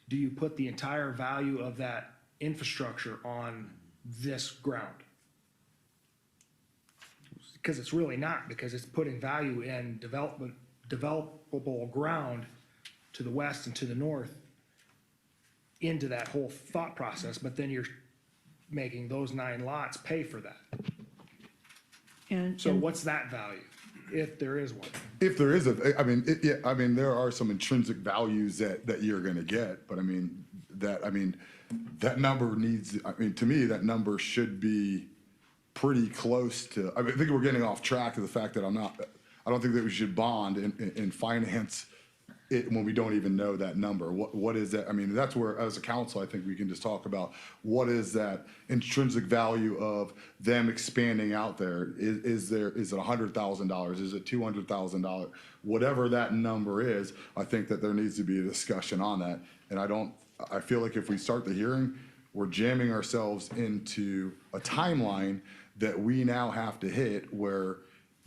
do you put the entire value of that infrastructure on this ground? Because it's really not, because it's putting value in developable ground to the west and to the north into that whole thought process, but then you're making those 9 lots pay for that. And, So what's that value, if there is one? If there is I mean, there are some intrinsic values that you're gonna get, but that number needs, to me, that number should be pretty close to, I think we're getting off track of the fact that I don't think that we should bond and finance it when we don't even know that number. What is that? I mean, that's where, as a council, I think we can just talk about what is that intrinsic value of them expanding out there? Is it $100,000? Is it $200,000? Whatever that number is, I think that there needs to be a discussion on that. And I feel like if we start the hearing, we're jamming ourselves into a timeline that we now have to hit where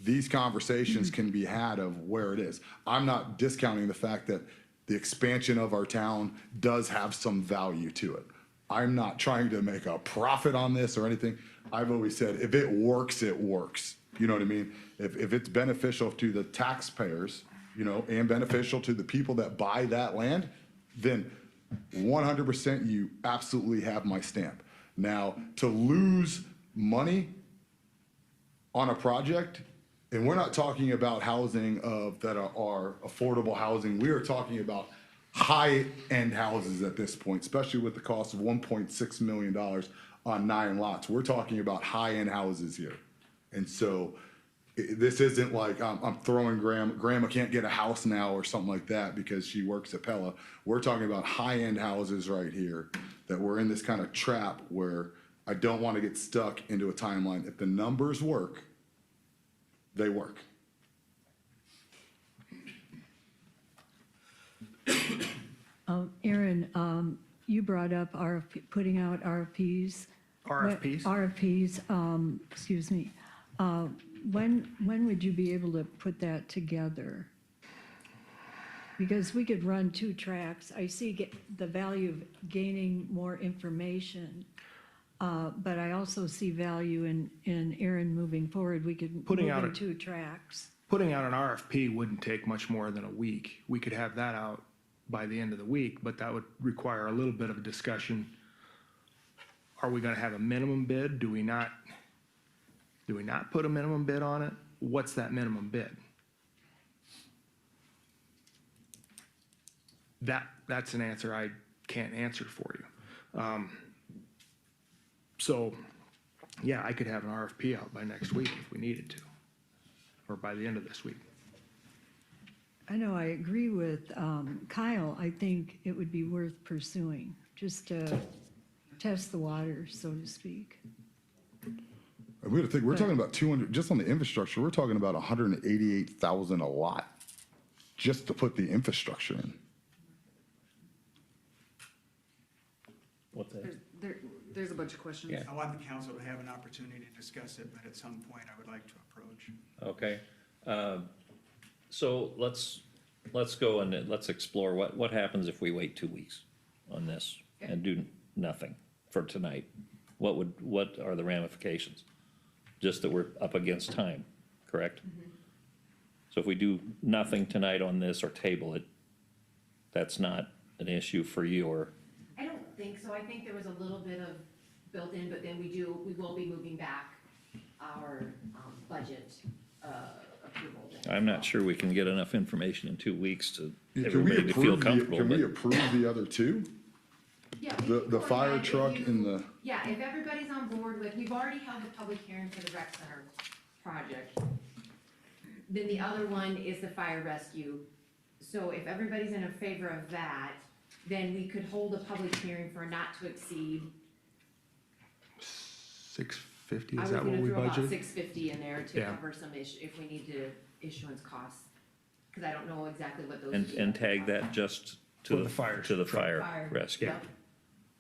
these conversations can be had of where it is. I'm not discounting the fact that the expansion of our town does have some value to it. I'm not trying to make a profit on this or anything. I've always said, if it works, it works. You know what I mean? If it's beneficial to the taxpayers, and beneficial to the people that buy that land, then 100% you absolutely have my stamp. Now, to lose money on a project, and we're not talking about housing that are affordable housing. We are talking about high-end houses at this point, especially with the cost of $1.6 million on 9 lots. We're talking about high-end houses here. And so this isn't like I'm throwing grandma can't get a house now or something like that because she works at Pella. We're talking about high-end houses right here that we're in this kind of trap where I don't want to get stuck into a timeline. If the numbers work, they work. Aaron, you brought up putting out RFPs. RFPs? RFPs, excuse me. When would you be able to put that together? Because we could run 2 tracks. I see the value of gaining more information, but I also see value in Aaron moving forward. We could move in 2 tracks. Putting out an RFP wouldn't take much more than a week. We could have that out by the end of the week, but that would require a little bit of a discussion. Are we gonna have a minimum bid? Do we not put a minimum bid on it? What's that minimum bid? That's an answer I can't answer for you. So, yeah, I could have an RFP out by next week if we needed to, or by the end of this week. I know I agree with Kyle. I think it would be worth pursuing, just to test the water, so to speak. And we have to think, we're talking about 200, just on the infrastructure, we're talking about 188,000 a lot, just to put the infrastructure in. What's that? There's a bunch of questions. Yeah. I want the council to have an opportunity to discuss it, but at some point I would like to approach. Okay. So let's go and let's explore what happens if we wait 2 weeks on this and do nothing for tonight? What are the ramifications? Just that we're up against time, correct? So if we do nothing tonight on this or table it, that's not an issue for you, or? I don't think so. I think there was a little bit of built in, but then we will be moving back our budget approval. I'm not sure we can get enough information in 2 weeks to Can we everybody to feel approve comfortable. can we but- approve the other 2? Yeah, The fire truck and the, Yeah, if everybody's on board with, we've already held the public hearing for the rec center project. Then the other one is the fire rescue. So if everybody's in favor of that, then we could hold a public hearing for not to exceed. 650, I is was that what gonna we throw about budgeted? 650 in there to Yeah. cover some if we need to issuance costs. Cause I don't know exactly what those. And tag that just to With the fire to the truck. fire rescue. Yep.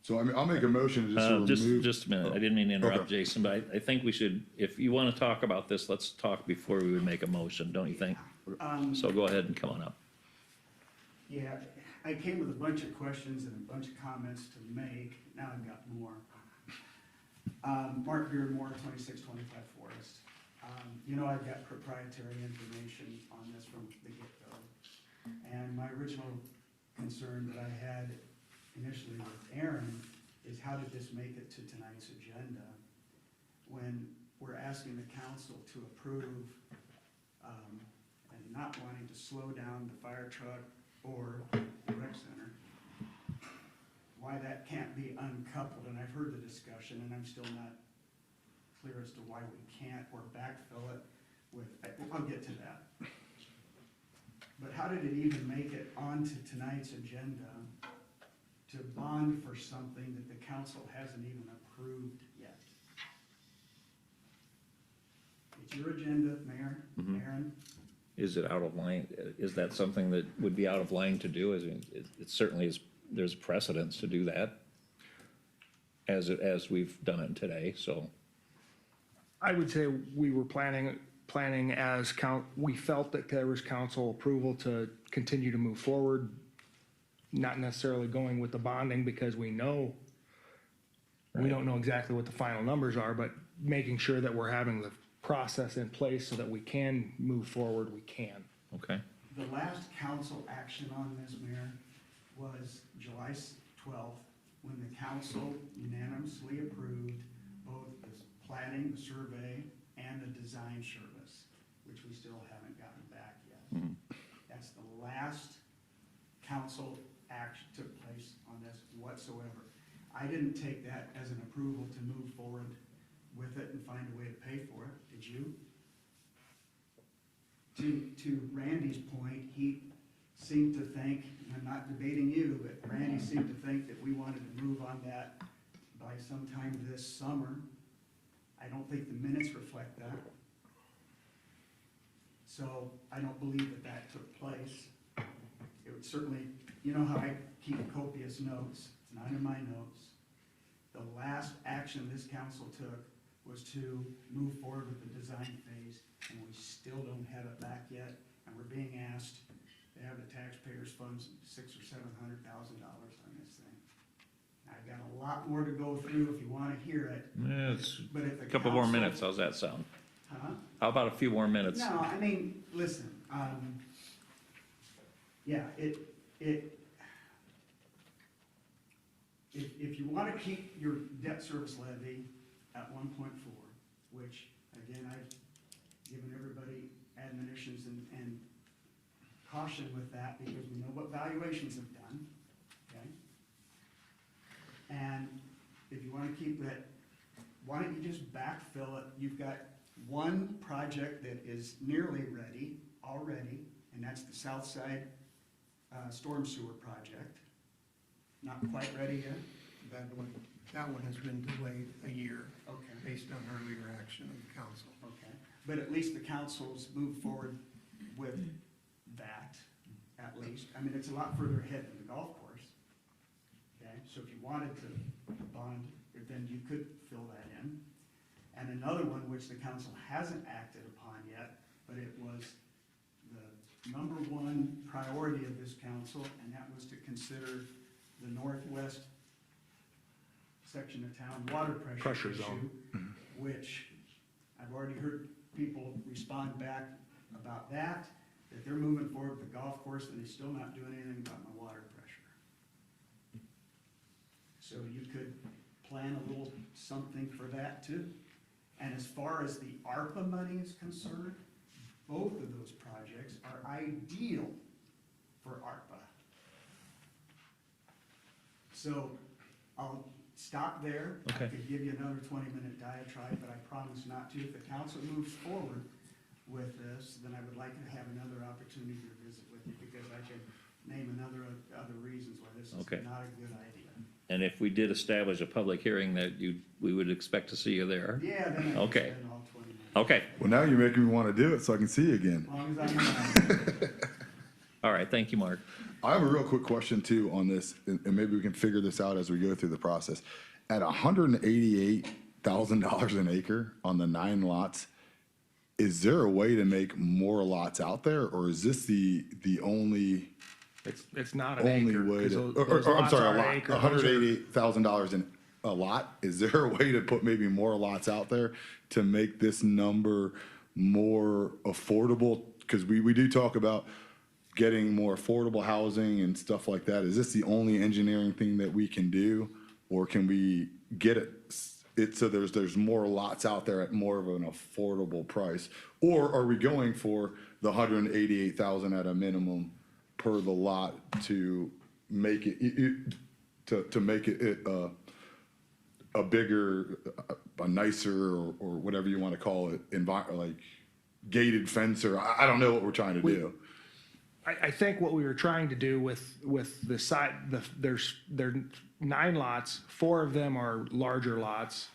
so I mean, I'll make a motion to just remove. Just a minute, I didn't mean to interrupt, Okay. Jason, but I think we should, if you want to talk about this, let's talk before we would make a motion, don't you think? So go ahead and come on up. Yeah, I came with a bunch of questions and a bunch of comments to make. Now I've got more. Mark Beardmore, 2625 Forest. You know, I've got proprietary information on this from the get-go. And my original concern that I had initially with Aaron is how did this make it to tonight's agenda when we're asking the council to approve and not wanting to slow down the fire truck or the rec center? Why that can't be uncoupled, and I've heard the discussion, and I'm still not clear as to why we can't or backfill it with, I'll get to that. But how did it even make it onto tonight's agenda to bond for something that the council hasn't even approved yet? It's your agenda, Mayor, Aaron. Is it out of line? Is that something that would be out of line to do? It certainly is, there's precedence to do that as we've done it today, so. I would say we were planning as we felt that there was council approval to continue to move forward, not necessarily going with the bonding because we don't know exactly what the final numbers are, but making sure that we're having the process in place so that we can move forward, we can. Okay. The last council action on this, Mayor, was July 12th, when the council unanimously approved both the planning, the survey, and the design service, which we still haven't gotten back yet. That's the last council action took place on this whatsoever. I didn't take that as an approval to move forward with it and find a way to pay for it. Did you? To Randy's point, he seemed to think, and I'm not debating you, but Randy seemed to think that we wanted to move on that by sometime this summer. I don't think the minutes reflect that. So I don't believe that that took place. It would certainly, you know how I keep copious notes, it's not in my notes. The last action this council took was to move forward with the design phase, and we still don't have it back yet, and we're being asked to have the taxpayers' funds $600,000 or $700,000 on this thing. I've got a lot more to go through if you wanna hear it, Yeah, it's but if the a couple more council- minutes, how's that sound? Huh? How about a few more minutes? No, I mean, listen, yeah, if you wanna keep your debt service levy at 1.4, which, again, I've given everybody admonitions and caution with that, because we know what valuations have done, okay? And if you wanna keep that, why don't you just backfill it? You've got one project that is nearly ready, already, and that's the South Side Storm Sewer Project. Not quite ready yet? That one has been delayed a year Okay. based on earlier action of the council. Okay, but at least the council's moved forward with that, at least. I mean, it's a lot further ahead than the golf course. Okay, so if you wanted to bond, then you could fill that in. And another one, which the council hasn't acted upon yet, but it was the number one priority of this council, and that was to consider the northwest section of town water pressure issue, zone. which I've already heard people respond back about that they're moving forward with the golf course and they're still not doing anything about my water pressure. So you could plan a little something for that too. And as far as the ARPA money is concerned, both of those projects are ideal for ARPA. So I'll stop there. Okay. I could give you another 20-minute diatribe, but I promise not to. If the council moves forward with this, then I would like to have another opportunity to visit with you, because I can name other reasons why this is Okay. not a good idea. And if we did establish a public hearing, that we would expect to see you there. Yeah, then I can Okay. spend all 20 minutes. Okay, Well, now you're making me want to do it so I can see you again. As long as I'm around. all right, thank you, Mark. I have a real quick question too on this, and maybe we can figure this out as we go through the process. At $188,000 an acre on the 9 lots, is there a way to make more lots out there, or is this the only It's not an only acre. way 'cause to? those I'm lots sorry, are a lot. acre. $188,000 in a lot. Is there a way to put maybe more lots out there to make this number more affordable? Because we do talk about getting more affordable housing and stuff like that. Is this the only engineering thing that we can do, or can we get it so there's more lots out there at more of an affordable price? Or are we going for the 188,000 at a minimum per the lot to make it to make it a bigger, a nicer, or whatever you want to call it, like gated fence, or I don't know what we're trying to do. I think what we were trying to do with the side, there are 9 lots, 4 of them are larger lots.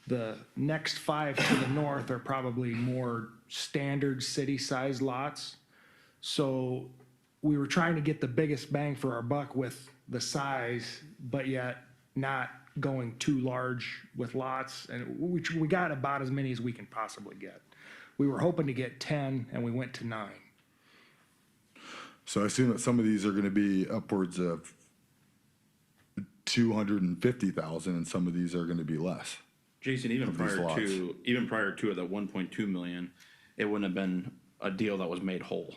The next 5 to the north are probably more standard city-sized lots. So we were trying to get the biggest bang for our buck with the size, but yet not going too large with lots. And we got about as many as we can possibly get. We were hoping to get 10, and we went to 9. So I assume that some of these are going to be upwards of 250,000, and some of these are going to be less. Jason, even Of these prior lots. to the 1.2 million, it wouldn't have been a deal that was made whole.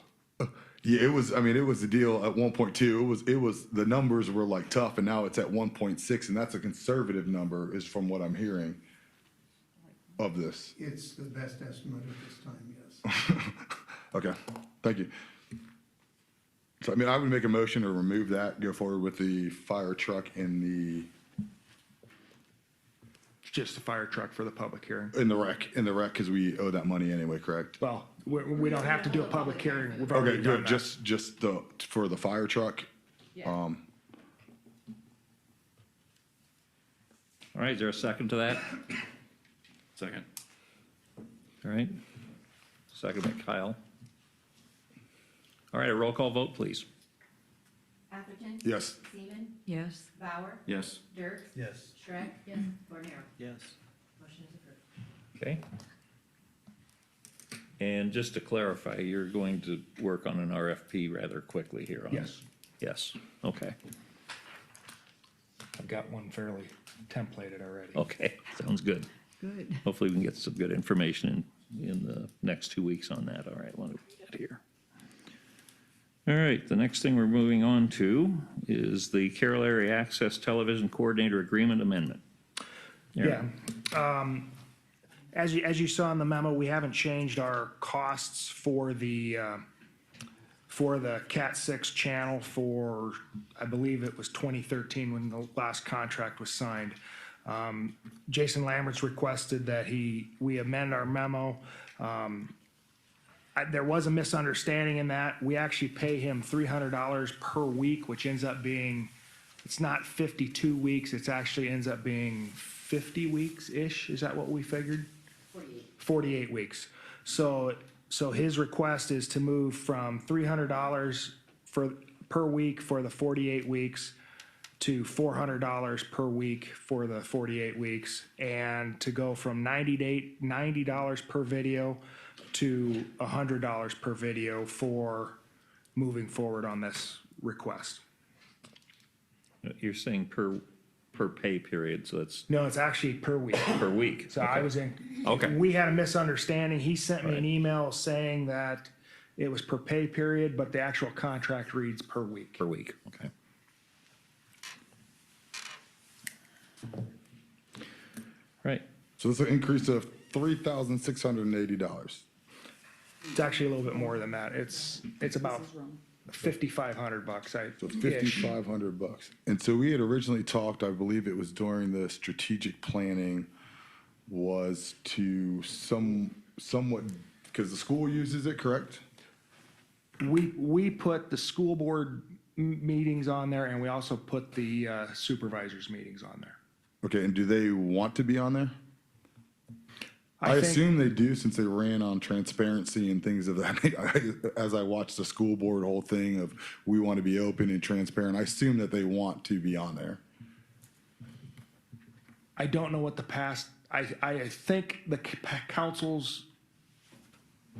Yeah, it was. I mean, it was the deal at 1.2. It was the numbers were like tough, and now it's at 1.6, and that's a conservative number, is from what I'm hearing of this. It's the best estimate at this time, yes. Okay, thank you. So I mean, I would make a motion to remove that, go forward with the fire truck and the Just a fire truck for the public hearing. in the rec, because we owe that money anyway, correct? Well, we don't have to do a public hearing. We've Okay, already done good. that. Just for the fire truck. Yeah. All right, is there a second to that? Second. All right. Second by Kyle. All right, a roll call vote, please. Atherton? Yes. Seaman? Yes. Bauer? Yes. Dirk? Yes. Schreck? Yes. Cornero? Yes. Motion is approved. Okay. And just to clarify, you're going to work on an RFP rather quickly here on Yes. Yes, okay, I've got one fairly templated already. okay, sounds good. Good. Hopefully we can get some good information in the next 2 weeks on that. All right, what do we get here? All right, the next thing we're moving on to is the Carroll Area Access Television Coordinator Agreement Amendment. Yeah. As you saw in the memo, we haven't changed our costs for the Cat 6 channel for, I believe it was 2013 when the last contract was signed. Jason Lambert's requested that we amend our memo. There was a misunderstanding in that. We actually pay him $300 per week, which ends up being, it's not 52 weeks, it actually ends up being 50 weeks-ish. Is that what we figured? 48 weeks. So his request is to move from $300 per week for the 48 weeks to $400 per week for the 48 weeks, and to go from $90 per video to $100 per video for moving forward on this request. You're saying per pay period, so that's No, it's actually per week. per week. So I was in. Okay. We had a misunderstanding. He sent me Right. an email saying that it was per pay period, but the actual contract reads per week. Per week, okay. Right, So it's an increase of $3,680. It's actually a little bit more than that. It's about This is wrong. $5,500. So it's $5,500. And so we had originally talked, I believe it was during the strategic planning, was to somewhat, because the school uses it, correct? We put the school board meetings on there, and we also put the supervisors meetings on there. Okay, and do they want to be on there? I think- assume they do, since they ran on transparency and things of that. As I watched the school board whole thing of, we want to be open and transparent, I assume that they want to be on there. I don't know what the past, I think the council's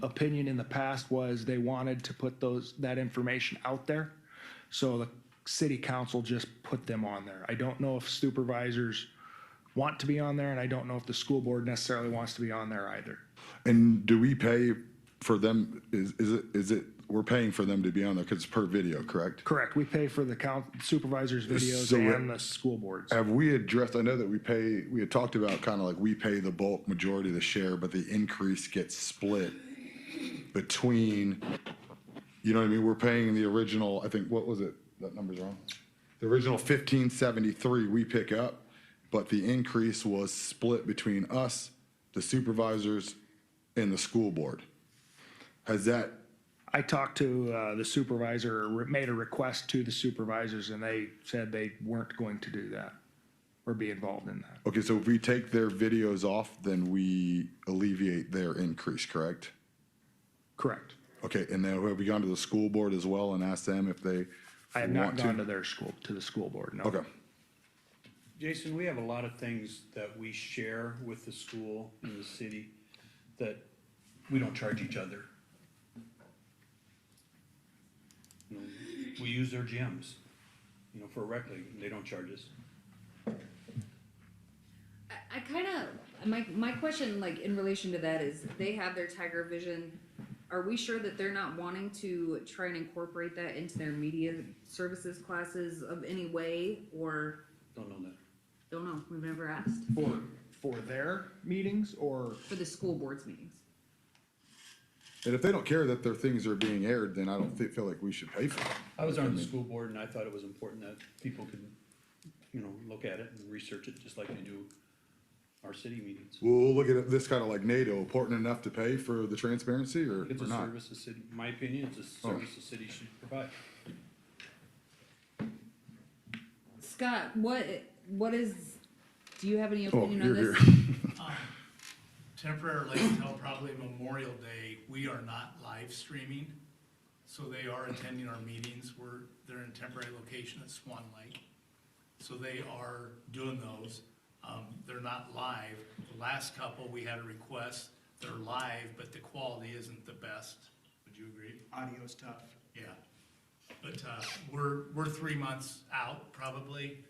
opinion in the past was they wanted to put that information out there. So the city council just put them on there. I don't know if supervisors want to be on there, and I don't know if the school board necessarily wants to be on there either. And do we pay for them, is it, we're paying for them to be on there because it's per video, correct? Correct. We pay for the supervisors' videos So and the school boards. Have we addressed, I know that we had talked about kind of like we pay the bulk majority of the share, but the increase gets split between, you know what I mean? We're paying the original, I think, what was it? That number's wrong. The original 1573 we pick up, but the increase was split between us, the supervisors, and the school board. Has that, I talked to the supervisor, or made a request to the supervisors, and they said they weren't going to do that or be involved in that. okay, so if we take their videos off, then we alleviate their increase, correct? Correct. Okay, and then have we gone to the school board as well and asked them if they I have not want gone to to? their school, to the school board, no. Okay, Jason, we have a lot of things that we share with the school and the city that we don't charge each other. You know, we use their gyms, you know, for a rec league, and they don't charge us. I kind of, my question, like, in relation to that is, they have their Tiger Vision. Are we sure that they're not wanting to try and incorporate that into their media services classes of any way, or Don't know that. don't know, we've never asked, For their meetings, or? for the school board's meetings? and if they don't care that their things are being aired, then I don't feel like we should pay for them. I was on the school board, and I thought it was important that people could, you know, look at it and research it, just like they do our city meetings. We'll look at this kind of like NATO, important enough to pay for the transparency or It's a not? service the city, in my opinion, it's a service the city should provide. Scott, what is, do you have any Oh, opinion on you're this? here. Temporarily until probably Memorial Day, we are not live streaming. so they are attending our meetings. They're in a temporary location at Swan Lake. So they are doing those. They're not live. The last couple, we had a request, they're live, but the quality isn't the best. Would you agree? Audio's tough. Yeah. But, we're 3 months out probably,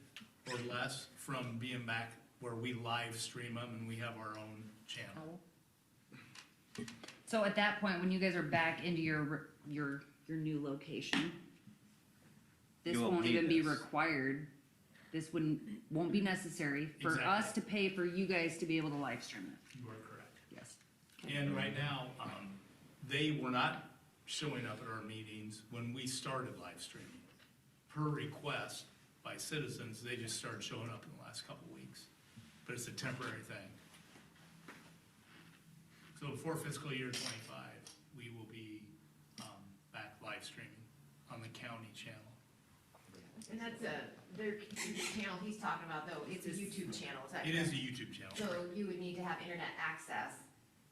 or less, from being back where we live stream them and we have our own channel. So at that point, when you guys are back into your new location, this You won't won't need even be this. required. This won't be necessary for us to pay for you guys to be able to live stream it. You are correct. Yes. And right now, they were not showing up at our meetings when we started live streaming. Per request by citizens, they just started showing up in the last couple weeks. But it's a temporary thing. So for fiscal year '25, we will be back live streaming on the county channel. And that's their channel he's talking about though, it's a YouTube channel, is that correct? It is a YouTube channel. So you would need to have internet access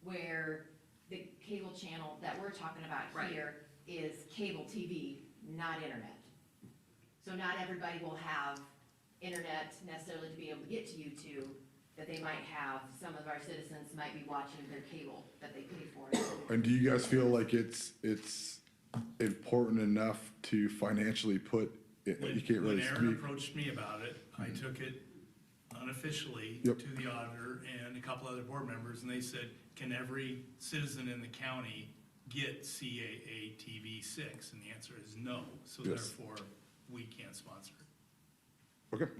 where the cable channel that we're talking about Right. here is cable TV, not internet. So not everybody will have internet necessarily to be able to get to YouTube, that they might have, some of our citizens might be watching their cable that they pay for. And do you guys feel like it's important enough to financially put, you can't When really Aaron speak? approached me about it, I took it unofficially Yep. to the auditor and a couple other board members, and they said, can every citizen in the county get CAA TV 6? And the answer is no, so Yes. therefore, we can't sponsor it. Okay,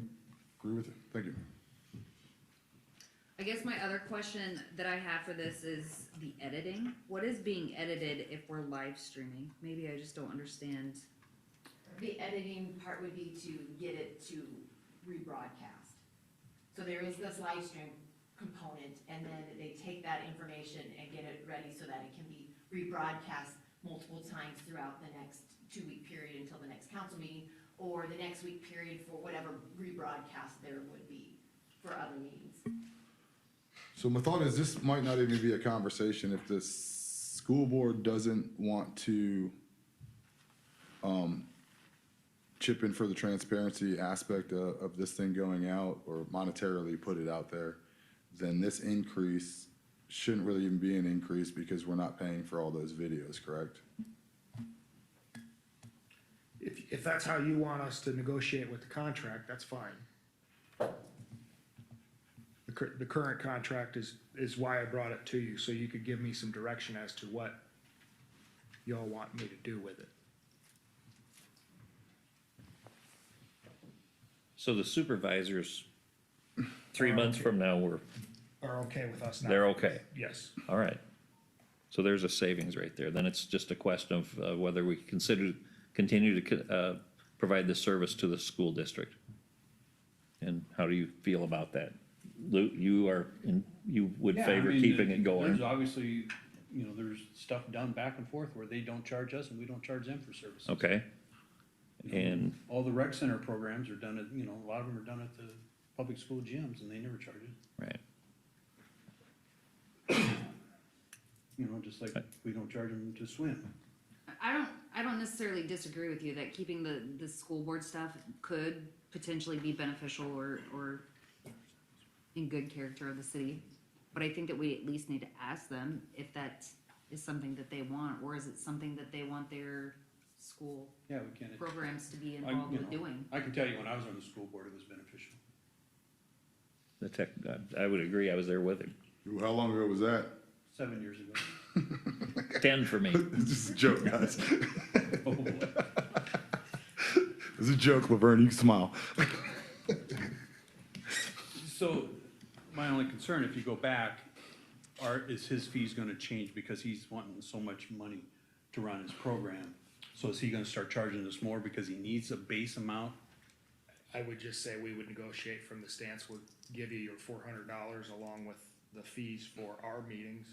agree with you, thank you. I guess my other question that I have for this is the editing. What is being edited if we're live streaming? Maybe I just don't understand. The editing part would be to get it to rebroadcast. So there is this live stream component, and then they take that information and get it ready so that it can be rebroadcast multiple times throughout the next 2-week period until the next council meeting, or the next week period for whatever rebroadcast there would be for other meetings. So my thought is this might not even be a conversation if the school board doesn't want to chip in for the transparency aspect of this thing going out or monetarily put it out there, then this increase shouldn't really even be an increase because we're not paying for all those videos, correct? If that's how you want us to negotiate with the contract, that's fine. The current contract is why I brought it to you, so you could give me some direction as to what y'all want me to do with it. So the supervisors, 3 months from now, Are okay with us now? they're okay. Yes. All right. So there's a savings right there. Then it's just a question of whether we continue to provide this service to the school district. And how do you feel about that? Lou, you would Yeah, favor I mean, keeping it going? There's obviously, there's stuff done back and forth where they don't charge us and we don't charge them for services. Okay. And, All the rec center programs are done at, a lot of them are done at the public school gyms and they never charge it. right. Just like we don't charge them to swim. I don't necessarily disagree with you that keeping the school board stuff could potentially be beneficial or in good character of the city. But I think that we at least need to ask them if that is something that they want, or is it something that they want their school Yeah, we can. programs to be involved with doing? I can tell you when I was on the school board, it was beneficial. The tech, I would agree. I was there with him. How long ago was that? 7 years ago. 10 for me. It's just a joke, guys. Oh, boy. It's a joke, Laverne, you can smile. So, my only concern, if you go back, is his fees gonna change because he's wanting so much money to run his program? So is he gonna start charging us more because he needs a base amount? I would just say we would negotiate from the stance, we'll give you your $400 along with the fees for our meetings.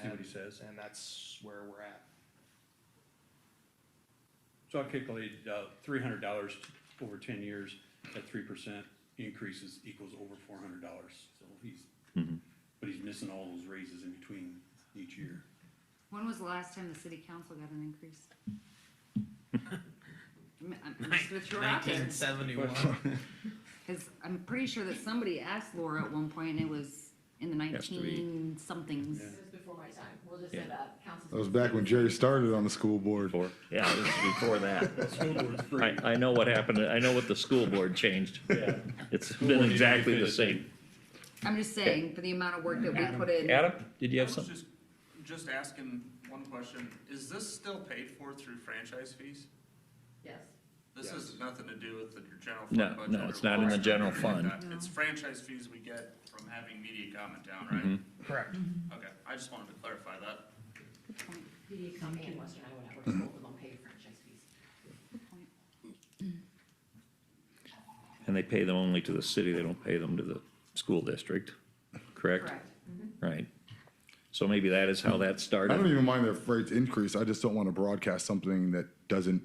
See what he says. And that's where we're at. So I calculated, $300 over 10 years at 3% increases equals over $400. So he's, but he's missing all those raises in between each year. When was the last time the city council got an increase? I'm just gonna throw it out there. 1971. Cause I'm pretty sure that somebody asked Laura at one point and it was in the Has to be. 19 somethings. This was before my time, we'll just Yeah. say that council. That was back when Jerry started on the school board. Yeah, this is before that. School board's free. I know what happened, I know what the school board changed. Yeah. It's School been board needs to exactly pay the the same. I'm just saying, for the amount of work that we put in. Adam, did you I have was something? just asking one question. Is this still paid for through franchise fees? Yes. This has nothing to do with your general No, fund budget? no, or it's not in the cost or general anything like fund. that. It's franchise fees we get from having MediaCom in town, Mhm. right? Correct. Okay, I just wanted to clarify that. MediaCom and Western Iowa Networks, both of them pay franchise fees. And they pay them only to the city, they don't pay them to the school district, correct? Correct. Right. So maybe that is how that I don't started. even mind the rates increase, I just don't want to broadcast something that doesn't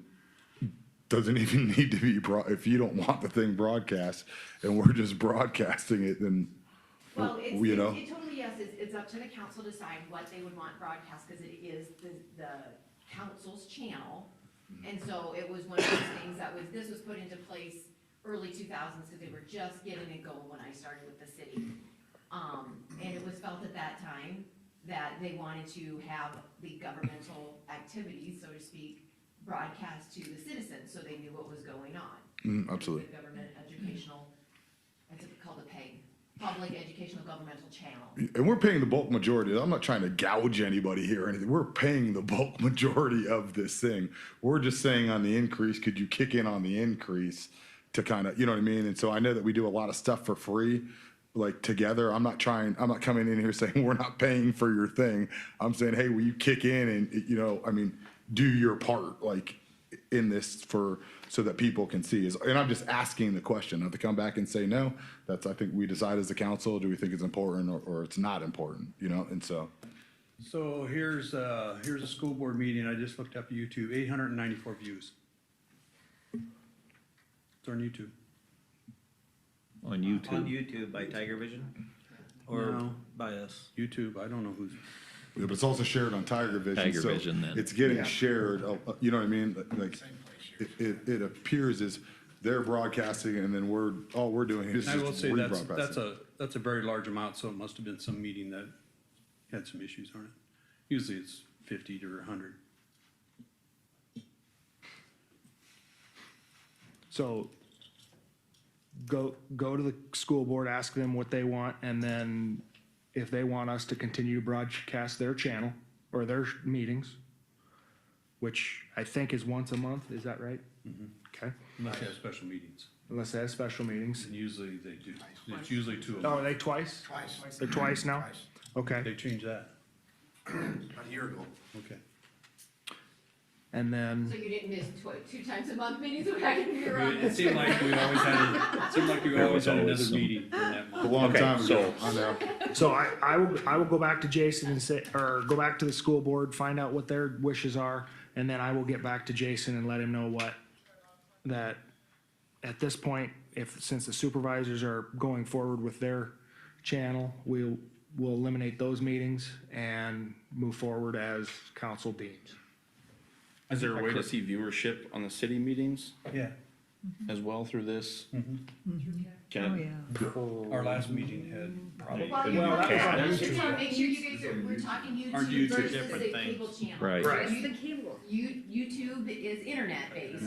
even need to be if you don't want the thing broadcast, and we're just broadcasting it, then, Well, it's, you know? it totally, yes, it's up to the council to decide what they would want broadcast, because it is the council's channel. And so it was one of those things this was put into place early 2000s, because they were just getting it going when I started with the city. And it was felt at that time that they wanted to have the governmental activities, so to speak, broadcast to the citizens, so they knew what was going on. Absolutely. The government educational, what's it called, a PEG, Public Educational Governmental Channel. And we're paying the bulk majority. I'm not trying to gouge anybody here or anything. We're paying the bulk majority of this thing. We're just saying on the increase, could you kick in on the increase to kind of, you know what I mean? And so I know that we do a lot of stuff for free, like together. I'm not coming in here saying we're not paying for your thing. I'm saying, hey, will you kick in and, you know, I mean, do your part, like in this so that people can see. And I'm just asking the question, not to come back and say no. That's, I think we decide as a council, do we think it's important or it's not important, you know? And so. So here's a school board meeting, I just looked up YouTube, 894 views. It's on YouTube. On YouTube. On YouTube by Tiger Vision? Or No. by us? YouTube, I don't know who's, Yeah, but it's also shared on Tiger Vision. Tiger so Vision, then. It's getting shared, you know what I mean? Like, it appears as they're broadcasting and then all we're doing is I will just say rebroadcasting. that's a very large amount, so it must have been some meeting that had some issues on it. Usually it's 50 to 100. So go to the school board, ask them what they want, and then if they want us to continue to broadcast their channel or their meetings, which I think is once a month, is that right? Okay, Unless they have special meetings. unless they have special meetings. And usually they do. It's usually 2 of Oh, them. are they twice? Twice. They're twice now? Okay, They changed that. About a year ago. Okay. and then, So you didn't miss 2 times a month meetings, if I can figure out. It seemed like we always had another meeting in that A month. long Okay, time ago, so- I know. so I will go back to Jason and say, or go back to the school board, find out what their wishes are, and then I will get back to Jason and let him know that at this point, since the supervisors are going forward with their channel, we'll eliminate those meetings and move forward as council deems. Is there a way to see viewership on the city meetings Yeah. as well through this? Can Oh, it- yeah. Our last meeting had probably. Well, just want to make sure you guys we're talking Aren't YouTube YouTube versus different the things? cable channel. Right. Right. You- The cable. YouTube is internet based,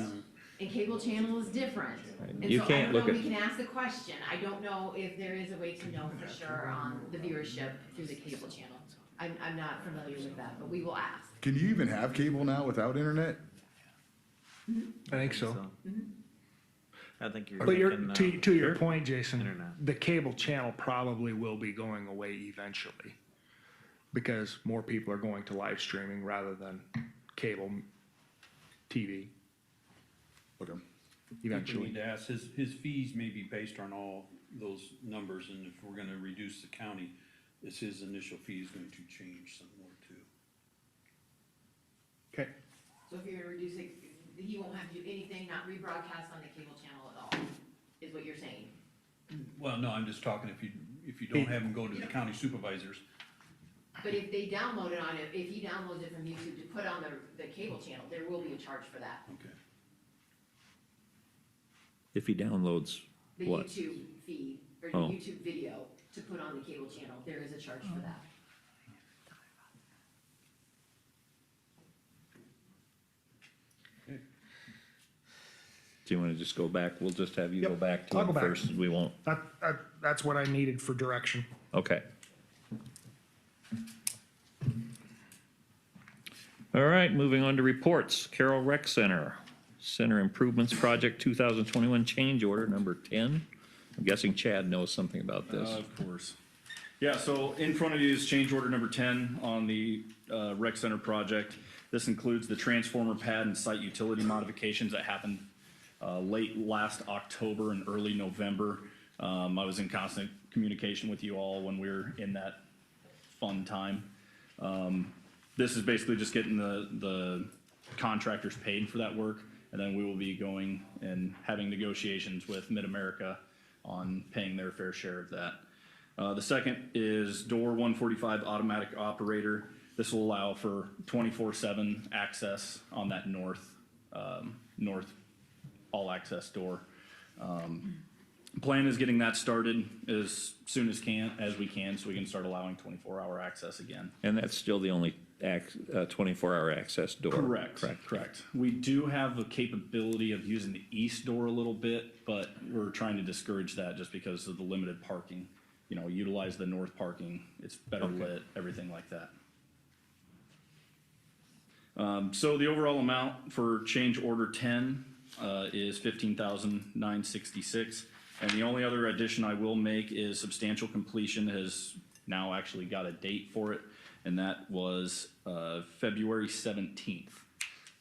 and cable channel is different. And You so I can't don't know, look we at- can ask the question, I don't know if there is a way to know for sure on the viewership through the cable channel. I'm not familiar with that, but we will ask. Can you even have cable now without internet? I think so. I think you're But thinking, to your point, Jason, Internet. the cable channel probably will be going away eventually. Because more people are going to live streaming rather than cable TV Okay. I think we eventually. need to ask, his fees may be based on all those numbers, and if we're gonna reduce the county, is his initial fees going to change some more too? Okay, So if you're gonna reduce it, he won't have to do anything, not rebroadcast on the cable channel at all, is what you're saying? Well, no, I'm just talking if you don't have him go to the county supervisors, But if they download it on it, if he downloads it from YouTube to put on the cable channel, there will be a charge for that. Okay. If he downloads The what? YouTube feed, or the Oh. YouTube video to put on the cable channel, there is a charge for that. Do you want to just go back? We'll just have you go Yep, back to I'll him go back. first. We won't. That's what I needed for direction. Okay. All right, moving on to reports. Carroll Rec Center, Center Improvements Project 2021 change order number 10. I'm guessing Chad knows something about this. Of course. Yeah, so in front of you is change order number 10 on the rec center project. This includes the transformer pad and site utility modifications that happened late last October and early November. I was in constant communication with you all when we were in that fun time. This is basically just getting the contractors paid for that work, and then we will be going and having negotiations with Mid-America on paying their fair share of that. The second is door 145 automatic operator. This will allow for 24/7 access on that north all access door. Plan is getting that started as soon as we can, so we can start allowing 24-hour access again. And that's still the only 24-hour access door? Correct. We do have the capability of using the east door a little bit, but we're trying to discourage that just because of the limited parking. You know, utilize the north parking, it's better lit, everything like that. So the overall amount for change order 10 is $15,966. And the only other addition I will make is substantial completion has now actually got a date for it, and that was February 17th.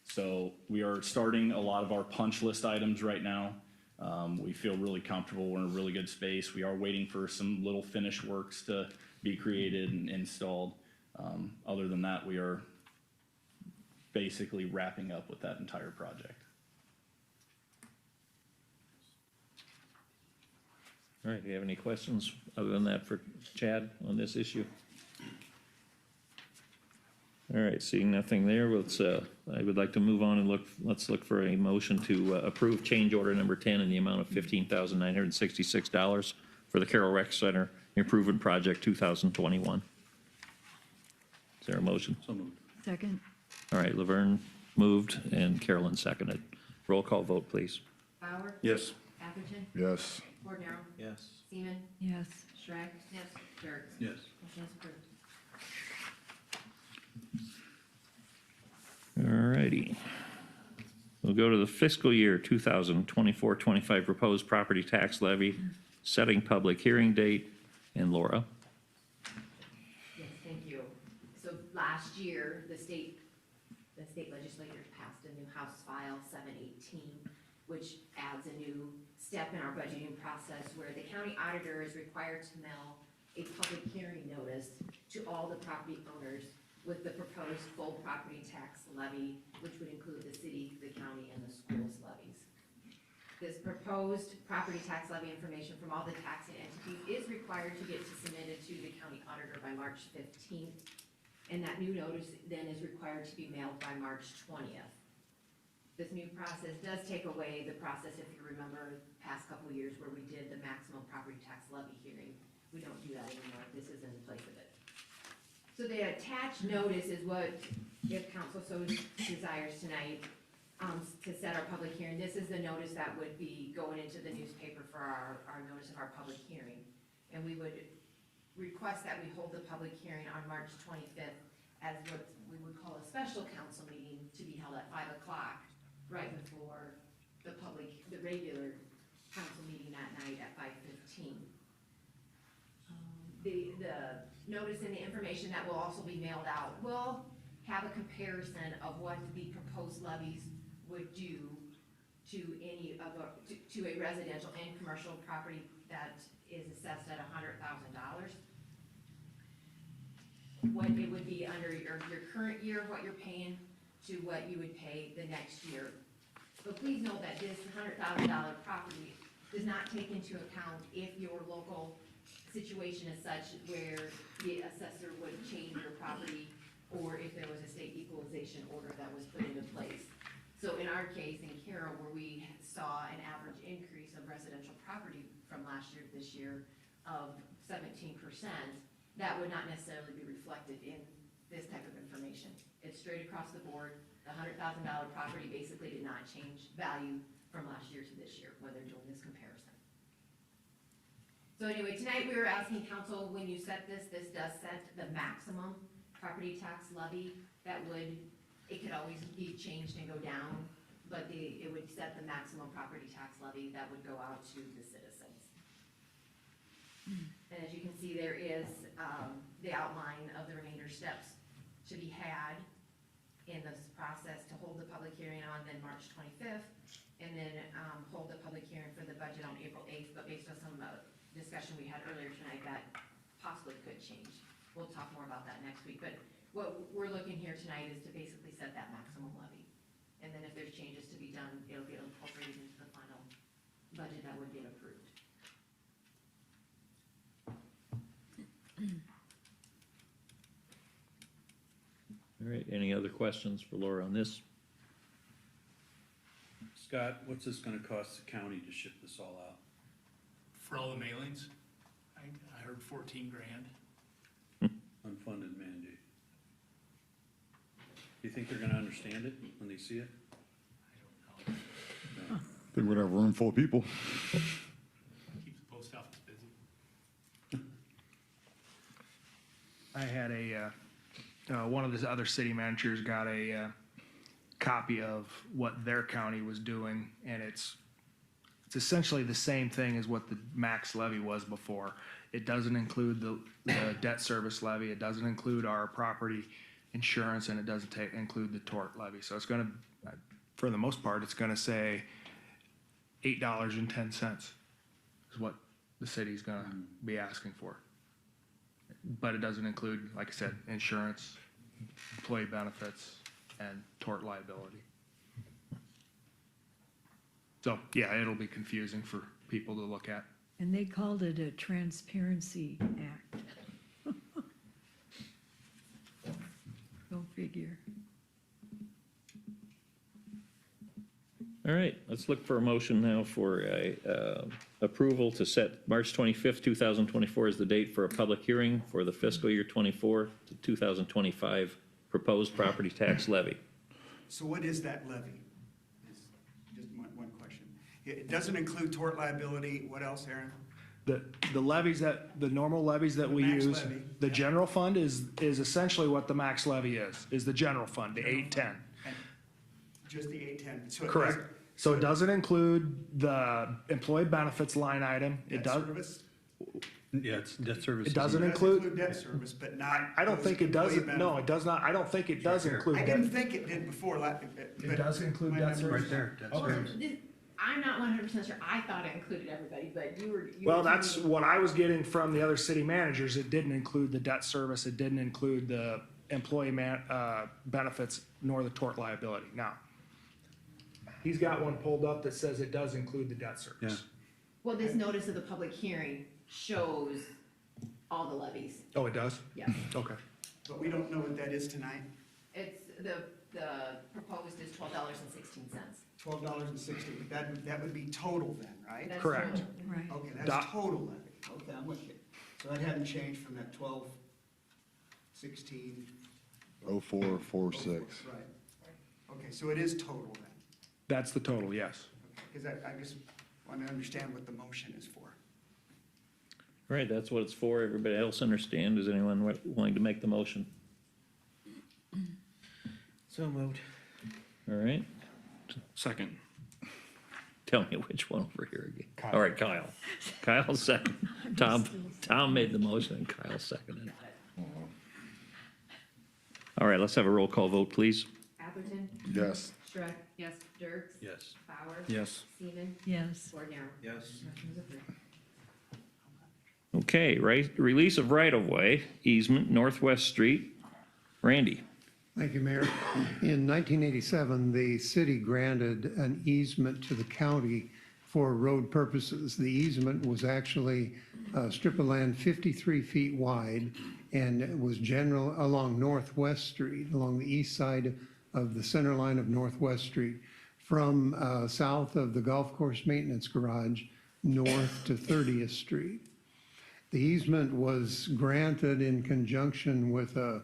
So we are starting a lot of our punch list items right now. We feel really comfortable. We're in a really good space. We are waiting for some little finish works to be created and installed. Other than that, we are basically wrapping up with that entire project. All right, do you have any questions other than that for Chad on this issue? All right, seeing nothing there, I would like to move on and let's look for a motion to approve change order number 10 in the amount of $15,966 for the Carroll Rec Center Improvement Project 2021. Is there a motion? So moved. Second. All right, Laverne moved and Carolyn seconded. Roll call vote, please. Bauer? Yes. Atherton? Yes. Bordenaro? Yes. Seaman? Yes. Schreck? Yes. Jerks? Yes. Motion is approved. All righty. We'll go to the fiscal year 2024-25 proposed property tax levy, setting public hearing date, and Laura. Yes, thank you. So last year, the state legislators passed a new House File 718, which adds a new step in our budgeting process where the county auditor is required to mail a public hearing notice to all the property owners with the proposed full property tax levy, which would include the city, the county, and the schools levies. This proposed property tax levy information from all the taxing entities is required to get submitted to the county auditor by March 15th. And that new notice then is required to be mailed by March 20th. This new process does take away the process, if you remember, past couple of years where we did the maximum property tax levy hearing. We don't do that anymore. This is in place of it. So the attached notice is what, if council so desires tonight, to set our public hearing. This is the notice that would be going into the newspaper for our notice of our public hearing. And we would request that we hold the public hearing on March 25th as what we would call a special council meeting to be held at 5 o'clock, right before the regular council meeting that night at 5:15. The notice and the information that will also be mailed out will have a comparison of what the proposed levies would do to any of to a residential and commercial property that is assessed at $100,000. What it would be under your current year, what you're paying, to what you would pay the next year. But please know that this $100,000 property does not take into account if your local situation is such where the assessor would change your property, or if there was a state equalization order that was put into place. So in our case, in Carroll, where we saw an average increase of residential property from last year to this year of 17%, that would not necessarily be reflected in this type of information. It's straight across the board. The $100,000 property basically did not change value from last year to this year when they're doing this comparison. So anyway, tonight we were asking council, when you set this does set the maximum property tax levy that would, it could always be changed and go down, but it would set the maximum property tax levy that would go out to the citizens. And as you can see, there is the outline of the remainder steps to be had in this process to hold the public hearing on then March 25th, and then hold the public hearing for the budget on April 8th, but based on some discussion we had earlier tonight, that possibly could change. We'll talk more about that next week, but what we're looking here tonight is to basically set that maximum levy. And then if there's changes to be done, it'll get incorporated into the final budget that would get approved. All right, any other questions for Laura on this? Scott, what's this gonna cost the county to ship this all out? For all the mailings, I heard 14 grand. Unfunded mandate. Do you think they're gonna understand it when they see it? I don't know. No. I think we're gonna have a room full of people. Keeps the post office busy. I had one of the other city managers got a copy of what their county was doing, and it's essentially the same thing as what the max levy was before. It doesn't include the debt service levy, it doesn't include our property insurance, and it doesn't include the tort levy. So it's gonna, for the most part, it's gonna say $8.10 is what the city's gonna be asking for. But it doesn't include, like I said, insurance, employee benefits, and tort liability. So, yeah, it'll be confusing for people to look at. And they called it a Transparency Act. Go figure. All right, let's look for a motion now for a approval to set March 25th, 2024 as the date for a public hearing for the fiscal year 24 to 2025 proposed property tax levy. So what is that levy? Is just one question. It doesn't include tort liability. What else, Aaron? The levies the normal levies that we max use, levy, the general fund is essentially what the max levy is the general fund, the 810. And just the 810. So it Correct. doesn't- So it doesn't include the employee benefits line item. It Debt does. service? Yeah, it's debt service. It doesn't It does include. debt service, but not. I don't those think it does. employee No, benefits. it does not. I don't think it does include. I debt. didn't think it did before. It does include debt service. Right there, debt Well, service. I'm not 100% sure. I thought it included everybody, but you were. Well, that's what I was getting from the other city managers. It didn't include the debt service. It didn't include the employee benefits nor the tort liability. Now, he's got one pulled up that says it does include the debt service. Yeah. Well, this notice of the public hearing shows all the levies. Oh, it does? Yes. Okay. But we don't know what that is tonight. It's, the proposed is $12.16. $12.60. That would be total then, right? That's Correct. total. Right. Okay, Dot- that's total levy. Okay, I'm with you. So that hadn't changed from that 12.16. 0446. Right. Okay, so it is total then. That's the total, yes. Because I just want to understand what the motion is for. All right, that's what it's for. Everybody else understand? Is anyone willing to make the motion? So moved. All right, Second. tell me which one over here again. All right, Kyle. Kyle second. Tom made the motion and Kyle seconded. All right, let's have a roll call vote, please. Atherton, Yes. Struck. Yes. Dirks. Yes. Bauer. Yes. Seaman. Yes. Wardenaro. Yes. Motion is approved. Okay, release of right-of-way easement, Northwest Street. Randy. Thank you, Mayor. In 1987, the city granted an easement to the county for road purposes. The easement was actually a strip of land 53 feet wide, and it was general along Northwest Street, along the east side of the center line of Northwest Street, from south of the golf course maintenance garage north to 30th Street. The easement was granted in conjunction with the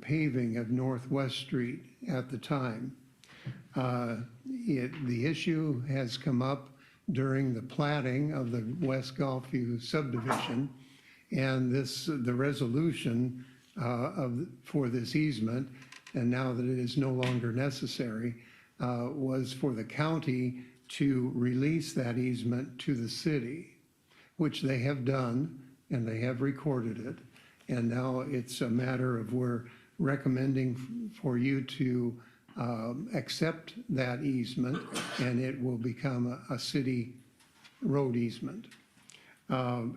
paving of Northwest Street at the time. The issue has come up during the platting of the West Gulfview subdivision, and the resolution for this easement, and now that it is no longer necessary, was for the county to release that easement to the city, which they have done, and they have recorded it. And now it's a matter of we're recommending for you to accept that easement, and it will become a city road easement.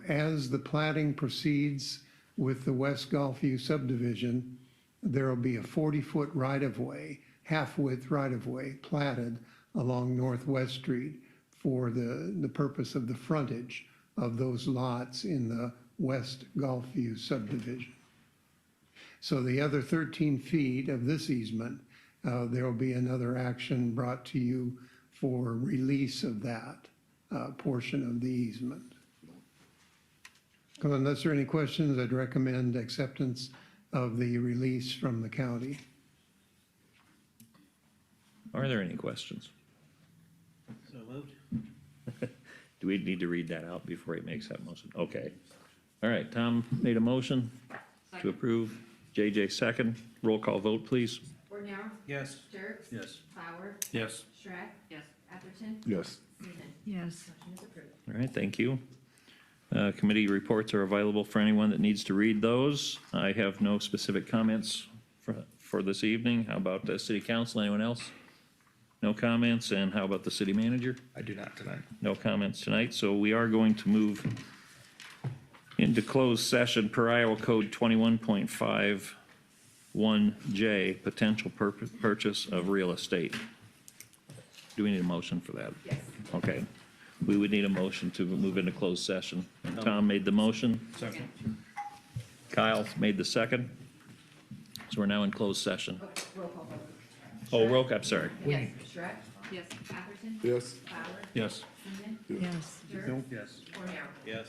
As the platting proceeds with the West Gulfview subdivision, there will be a 40-foot right-of-way, half-width right-of-way platted along Northwest Street for the purpose of the frontage of those lots in the West Gulfview subdivision. So the other 13 feet of this easement, there will be another action brought to you for release of that portion of the easement. Unless there are any questions, I'd recommend acceptance of the release from the county. Are there any questions? So moved. Do we need to read that out before he makes that motion? Okay. All right, Tom made a motion to approve. JJ second. Roll call vote, please. Bordenauer? Yes. Jerks? Yes. Bauer? Yes. Schreck? Yes. Atherton? Yes. Seaman? Yes. Motion is approved. All right, thank you. Committee reports are available for anyone that needs to read those. I have no specific comments for this evening. How about the city council? Anyone else? No comments. And how about the city manager? I do not tonight. No comments tonight. So we are going to move into closed session per Iowa Code 21.51J, potential purchase of real estate. Do we need a motion for that? Yes. Okay. We would need a motion to move into closed session. Tom made the motion. Second. Kyle made the second. So we're now in closed session. Oh, roll call vote. Oh, roll call, sorry. Yes. Schreck? Yes. Atherton? Yes. Bauer? Yes. Seaman? Yes. Jerks? Yes. Bordenauer? Yes.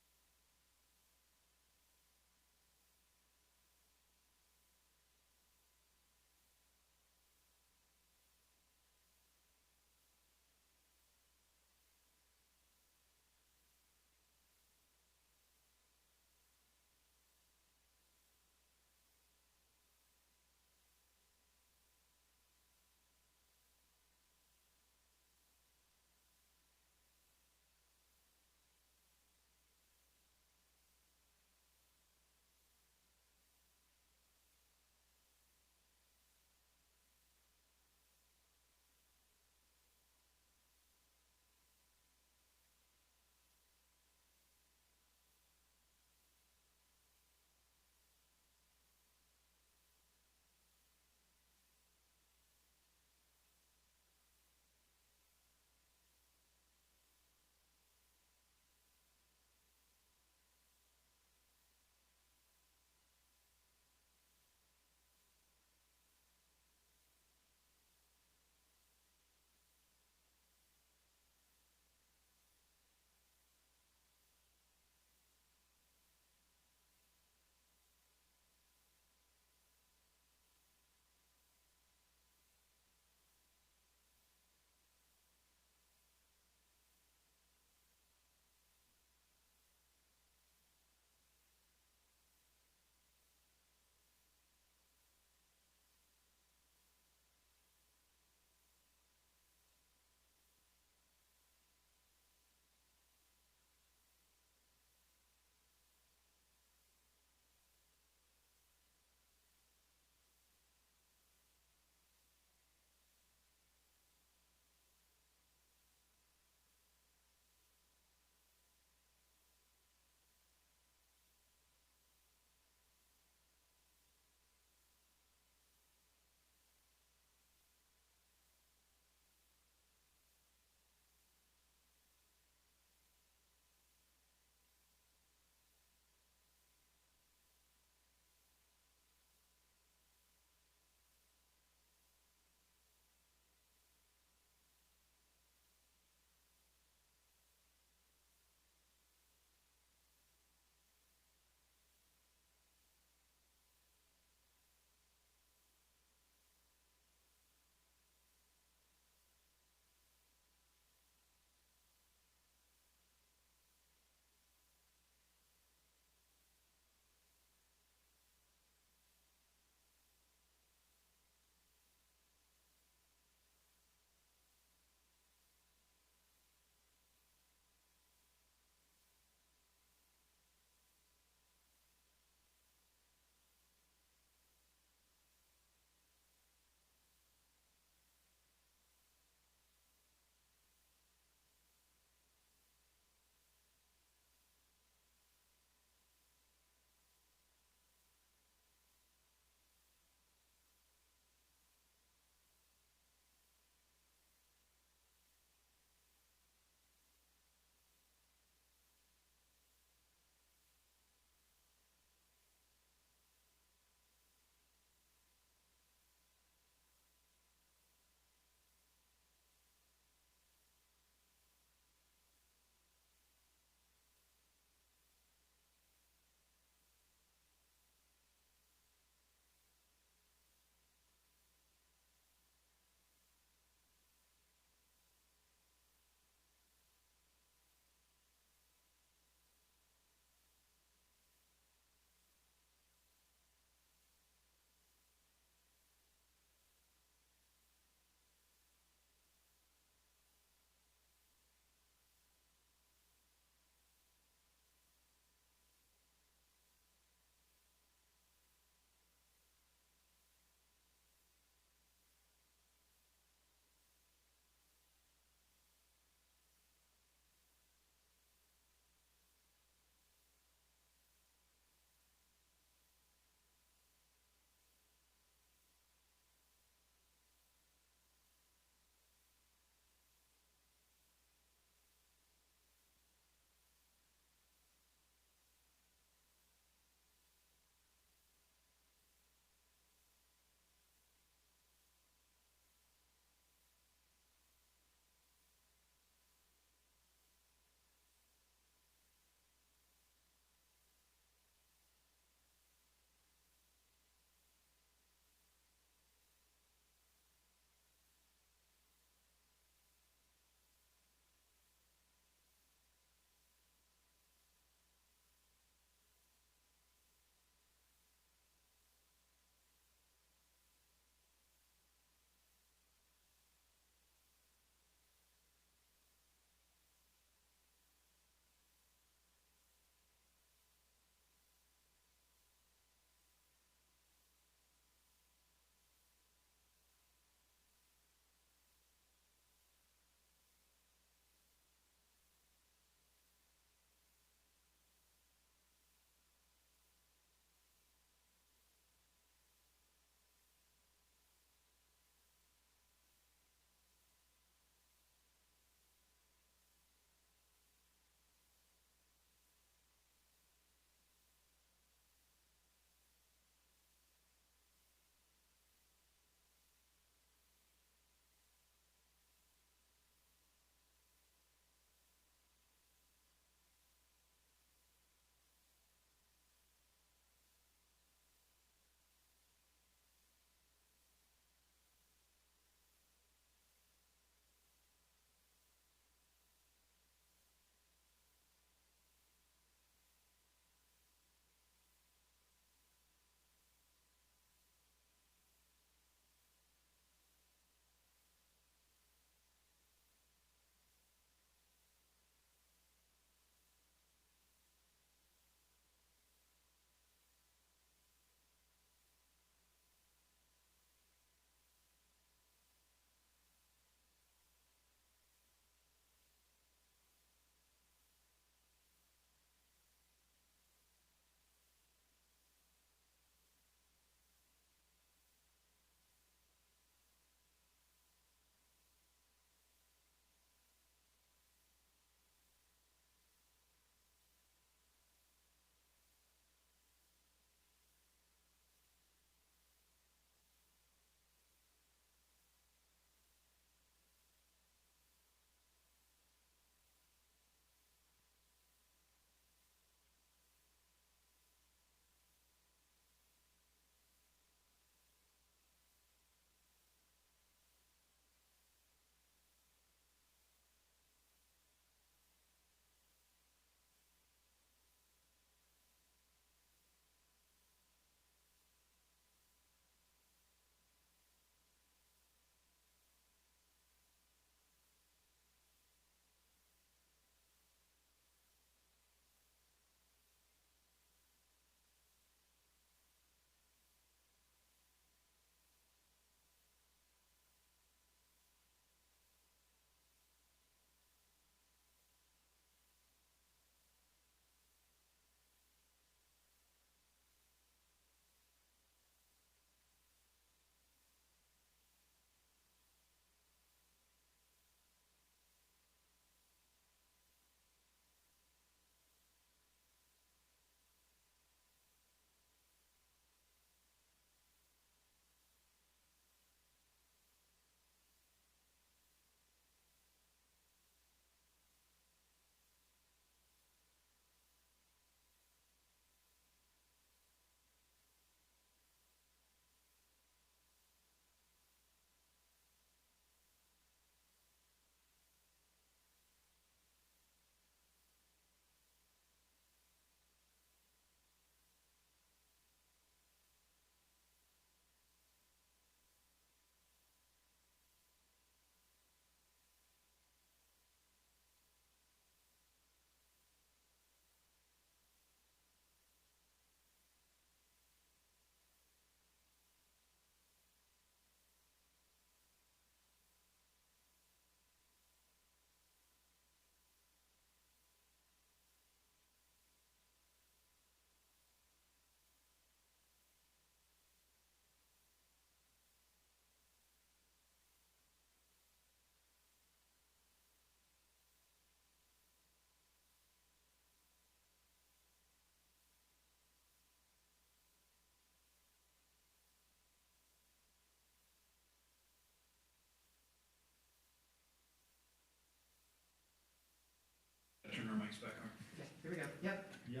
Mike's back on. Okay, here we go, yep. Yeah.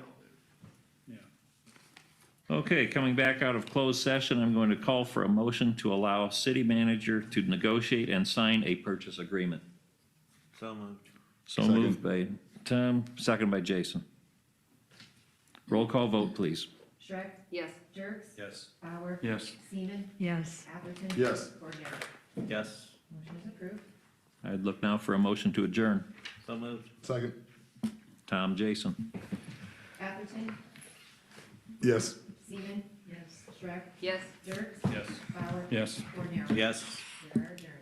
Okay, coming back out of closed session, I'm going to call for a motion to allow city manager to negotiate and sign a purchase agreement. So moved. So Second. moved by Tom, second by Jason. Roll call vote, please. Shrek? Yes. Jerks? Yes. Bauer? Yes. Seaman? Yes. Atherton? Yes. Cordero? Yes. Motion is approved. I'd look now for a motion to adjourn. So moved. Second. Tom, Jason. Atherton? Yes. Seaman? Yes. Shrek? Yes. Jerks? Yes. Bauer? Yes. Cordero? Yes. We are adjourned.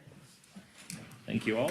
Thank you all.